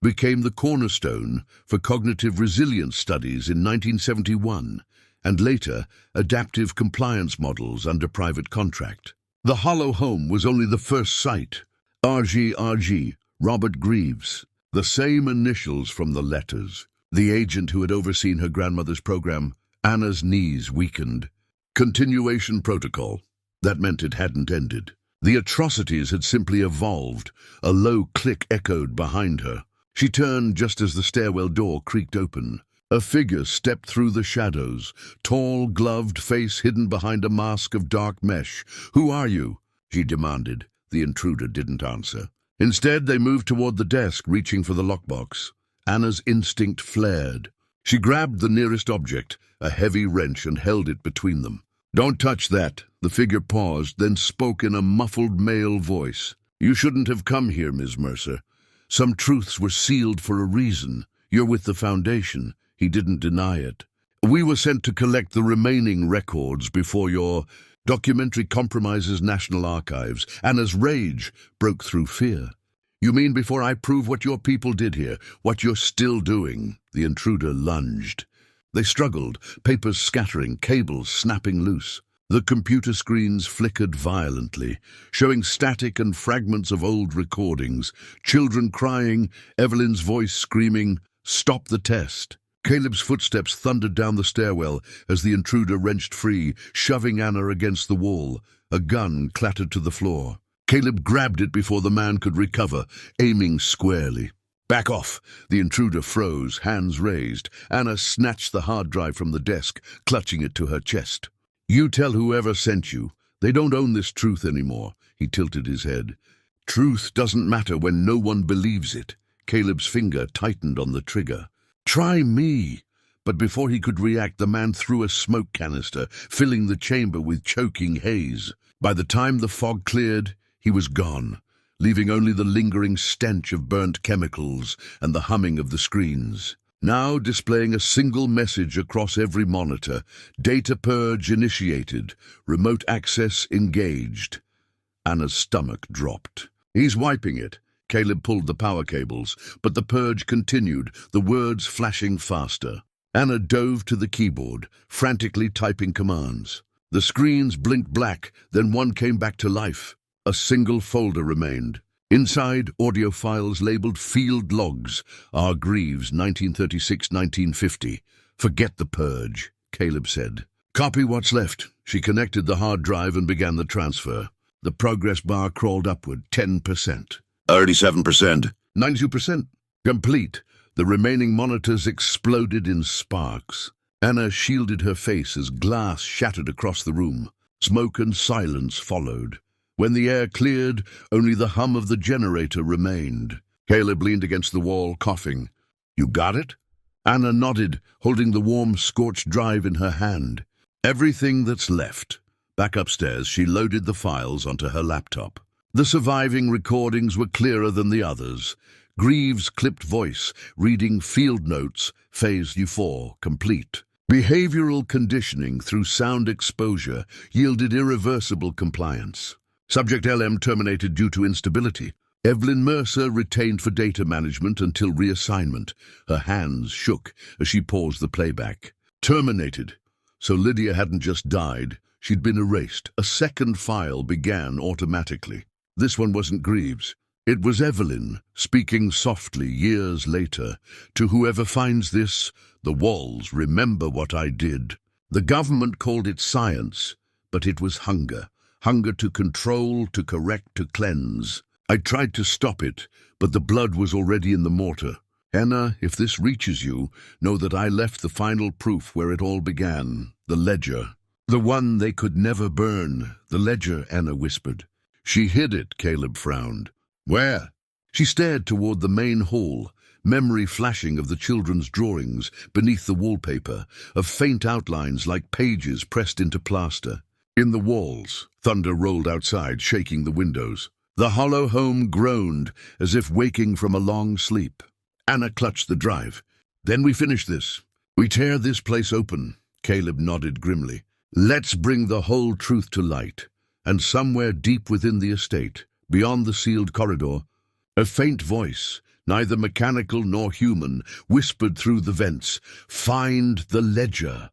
became the cornerstone for cognitive resilience studies in 1971, and later adaptive compliance models under private contract. The Hollow Home was only the first site. RG, Robert Greaves, the same initials from the letters. The agent who had overseen her grandmother's program. Anna's knees weakened. Continuation protocol. That meant it hadn't ended. The atrocities had simply evolved. A low click echoed behind her. She turned just as the stairwell door creaked open. A figure stepped through the shadows, tall, gloved face hidden behind a mask of dark mesh. "Who are you?" she demanded. The intruder didn't answer. Instead, they moved toward the desk, reaching for the lockbox. Anna's instinct flared. She grabbed the nearest object, a heavy wrench, and held it between them. "Don't touch that." The figure paused, then spoke in a muffled male voice. "You shouldn't have come here, Ms. Mercer. Some truths were sealed for a reason. You're with the Foundation." He didn't deny it. "We were sent to collect the remaining records before your documentary compromises National Archives." Anna's rage broke through fear. "You mean before I prove what your people did here, what you're still doing?" The intruder lunged. They struggled, papers scattering, cables snapping loose. The computer screens flickered violently, showing static and fragments of old recordings, children crying, Evelyn's voice screaming, "Stop the test." Caleb's footsteps thundered down the stairwell as the intruder wrenched free, shoving Anna against the wall. A gun clattered to the floor. Caleb grabbed it before the man could recover, aiming squarely. "Back off!" The intruder froze, hands raised. Anna snatched the hard drive from the desk, clutching it to her chest. "You tell whoever sent you. They don't own this truth anymore." He tilted his head. "Truth doesn't matter when no one believes it." Caleb's finger tightened on the trigger. "Try me!" But before he could react, the man threw a smoke canister, filling the chamber with choking haze. By the time the fog cleared, he was gone, leaving only the lingering stench of burnt chemicals and the humming of the screens. Now displaying a single message across every monitor: "Data purge initiated. Remote access engaged." Anna's stomach dropped. "He's wiping it." Caleb pulled the power cables, but the purge continued, the words flashing faster. Anna dove to the keyboard, frantically typing commands. The screens blinked black, then one came back to life. A single folder remained. Inside, audio files labeled Field Logs. R. Greaves, 1936-1950. "Forget the purge," Caleb said. "Copy what's left." She connected the hard drive and began the transfer. The progress bar crawled upward, 10%. 37%. 92%. Complete. The remaining monitors exploded in sparks. Anna shielded her face as glass shattered across the room. Smoke and silence followed. When the air cleared, only the hum of the generator remained. Caleb leaned against the wall, coughing. "You got it?" Anna nodded, holding the warm, scorched drive in her hand. "Everything that's left." Back upstairs, she loaded the files onto her laptop. The surviving recordings were clearer than the others. Greaves' clipped voice, reading field notes, Phase U4, complete. Behavioral conditioning through sound exposure yielded irreversible compliance. Subject LM terminated due to instability. Evelyn Mercer retained for data management until reassignment. Her hands shook as she paused the playback. Terminated. So Lydia hadn't just died, she'd been erased. A second file began automatically. This one wasn't Greaves. It was Evelyn, speaking softly years later. "To whoever finds this, the walls remember what I did." The government called it science, but it was hunger. Hunger to control, to correct, to cleanse. I tried to stop it, but the blood was already in the mortar. "Anna, if this reaches you, know that I left the final proof where it all began. The ledger. The one they could never burn. The ledger," Anna whispered. "She hid it," Caleb frowned. "Where?" She stared toward the main hall, memory flashing of the children's drawings beneath the wallpaper, of faint outlines like pages pressed into plaster. "In the walls." Thunder rolled outside, shaking the windows. The Hollow Home groaned, as if waking from a long sleep. Anna clutched the drive. "Then we finish this. We tear this place open. Caleb nodded grimly. Let's bring the whole truth to light. And somewhere deep within the estate, beyond the sealed corridor, a faint voice, neither mechanical nor human, whispered through the vents, "Find the ledger."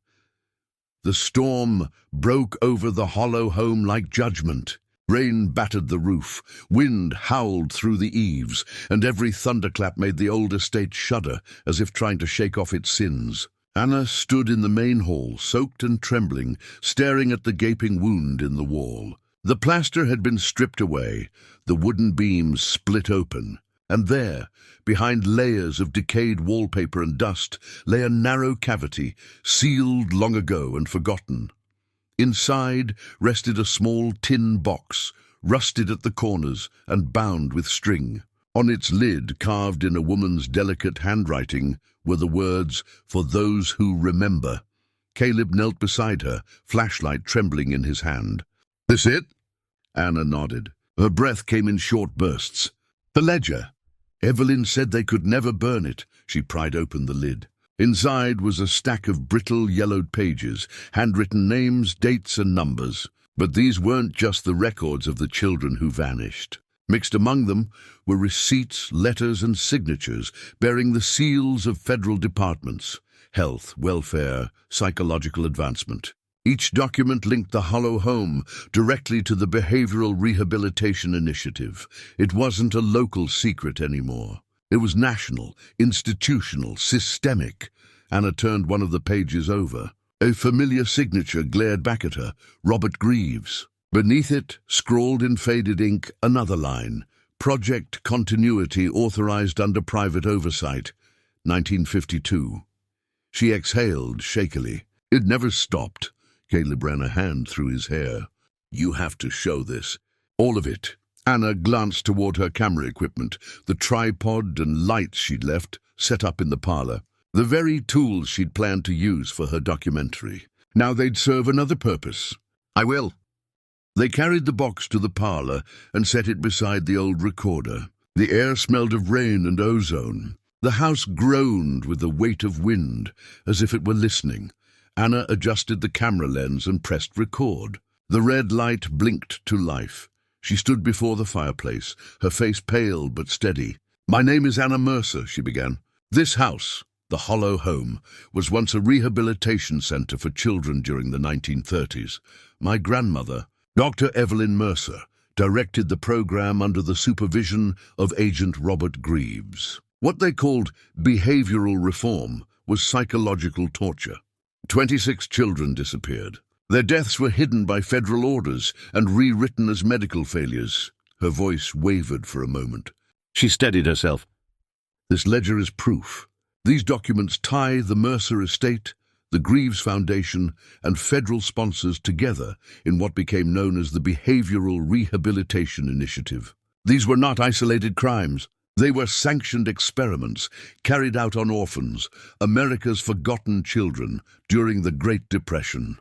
The storm broke over the hollow home like judgment. Rain battered the roof, wind howled through the eaves, and every thunderclap made the old estate shudder, as if trying to shake off its sins. Anna stood in the main hall, soaked and trembling, staring at the gaping wound in the wall. The plaster had been stripped away, the wooden beams split open, and there, behind layers of decayed wallpaper and dust, lay a narrow cavity, sealed long ago and forgotten. Inside rested a small tin box, rusted at the corners and bound with string. On its lid, carved in a woman's delicate handwriting, were the words, "For those who remember." Caleb knelt beside her, flashlight trembling in his hand. "This it?" Anna nodded. Her breath came in short bursts. "The ledger. Evelyn said they could never burn it." She pried open the lid. Inside was a stack of brittle, yellowed pages, handwritten names, dates, and numbers. But these weren't just the records of the children who vanished. Mixed among them were receipts, letters, and signatures bearing the seals of federal departments: health, welfare, psychological advancement. Each document linked the Hollow Home directly to the Behavioral Rehabilitation Initiative. It wasn't a local secret anymore. It was national, institutional, systemic. Anna turned one of the pages over. A familiar signature glared back at her, Robert Greaves. Beneath it, scrawled in faded ink, another line: Project Continuity authorized under private oversight, 1952. She exhaled shakily. It never stopped. Caleb ran a hand through his hair. "You have to show this. All of it." Anna glanced toward her camera equipment, the tripod and lights she'd left set up in the parlor, the very tools she'd planned to use for her documentary. Now they'd serve another purpose. "I will." They carried the box to the parlor and set it beside the old recorder. The air smelled of rain and ozone. The house groaned with the weight of wind, as if it were listening. Anna adjusted the camera lens and pressed record. The red light blinked to life. She stood before the fireplace, her face pale but steady. "My name is Anna Mercer," she began. "This house, the Hollow Home, was once a rehabilitation center for children during the 1930s. My grandmother, Dr. Evelyn Mercer, directed the program under the supervision of Agent Robert Greaves. What they called behavioral reform was psychological torture. 26 children disappeared. Their deaths were hidden by federal orders and rewritten as medical failures. Her voice wavered for a moment. She steadied herself. "This ledger is proof. These documents tie the Mercer estate, the Greaves Foundation, and federal sponsors together in what became known as the Behavioral Rehabilitation Initiative. These were not isolated crimes. They were sanctioned experiments carried out on orphans, America's forgotten children, during the Great Depression."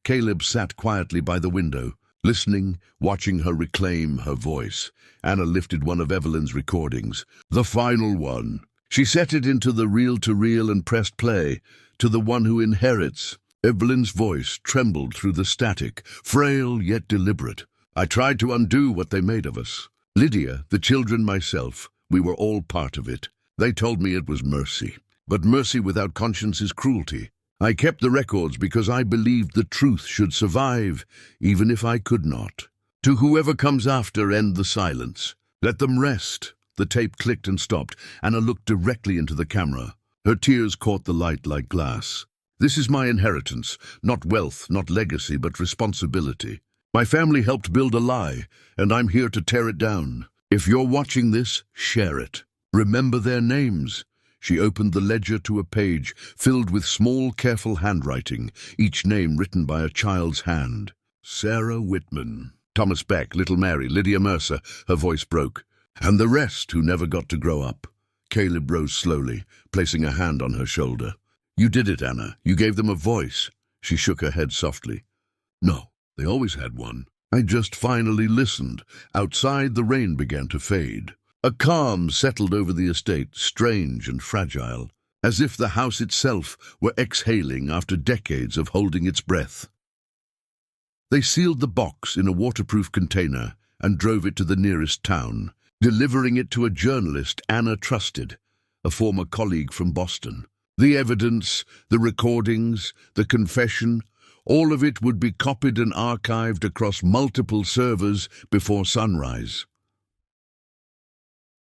Caleb sat quietly by the window, listening, watching her reclaim her voice. Anna lifted one of Evelyn's recordings, the final one. She set it into the reel-to-reel and pressed play. "To the one who inherits." Evelyn's voice trembled through the static, frail yet deliberate. "I tried to undo what they made of us. Lydia, the children, myself, we were all part of it. They told me it was mercy. But mercy without conscience is cruelty. I kept the records because I believed the truth should survive, even if I could not. To whoever comes after, end the silence. Let them rest." The tape clicked and stopped. Anna looked directly into the camera. Her tears caught the light like glass. "This is my inheritance, not wealth, not legacy, but responsibility. My family helped build a lie, and I'm here to tear it down. If you're watching this, share it. Remember their names." She opened the ledger to a page filled with small, careful handwriting, each name written by a child's hand. Sarah Whitman, Thomas Beck, Little Mary, Lydia Mercer. Her voice broke. "And the rest who never got to grow up." Caleb rose slowly, placing a hand on her shoulder. "You did it, Anna. You gave them a voice." She shook her head softly. "No, they always had one. I just finally listened." Outside, the rain began to fade. A calm settled over the estate, strange and fragile. as if the house itself were exhaling after decades of holding its breath. They sealed the box in a waterproof container and drove it to the nearest town, delivering it to a journalist Anna trusted, a former colleague from Boston. The evidence, the recordings, the confession, all of it would be copied and archived across multiple servers before sunrise.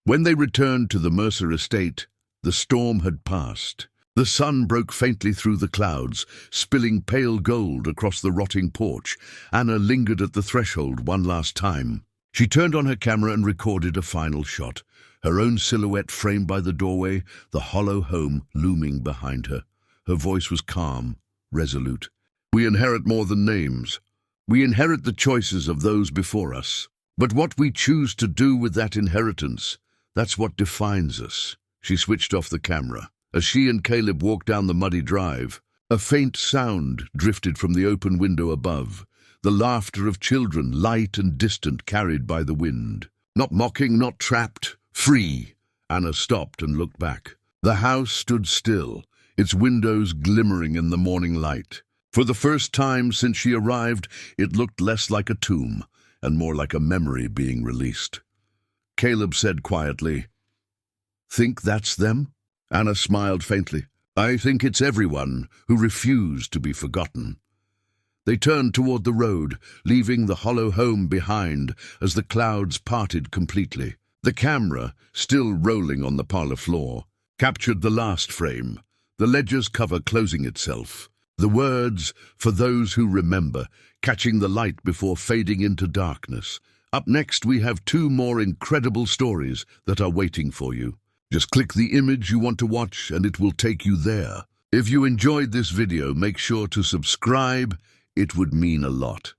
When they returned to the Mercer estate, the storm had passed. The sun broke faintly through the clouds, spilling pale gold across the rotting porch. Anna lingered at the threshold one last time. She turned on her camera and recorded a final shot, her own silhouette framed by the doorway, the hollow home looming behind her. Her voice was calm, resolute. We inherit more than names. We inherit the choices of those before us. But what we choose to do with that inheritance, that's what defines us. She switched off the camera. As she and Caleb walked down the muddy drive, a faint sound drifted from the open window above, the laughter of children, light and distant, carried by the wind. Not mocking, not trapped, free. Anna stopped and looked back. The house stood still, its windows glimmering in the morning light. For the first time since she arrived, it looked less like a tomb and more like a memory being released. Caleb said quietly, "Think that's them?" Anna smiled faintly. "I think it's everyone who refused to be forgotten." They turned toward the road, leaving the hollow home behind as the clouds parted completely. The camera, still rolling on the parlor floor, captured the last frame, the ledger's cover closing itself. The words, "For those who remember," catching the light before fading into darkness. Up next, we have 2 more incredible stories that are waiting for you. Just click the image you want to watch and it will take you there. If you enjoyed this video, make sure to subscribe. It would mean a lot.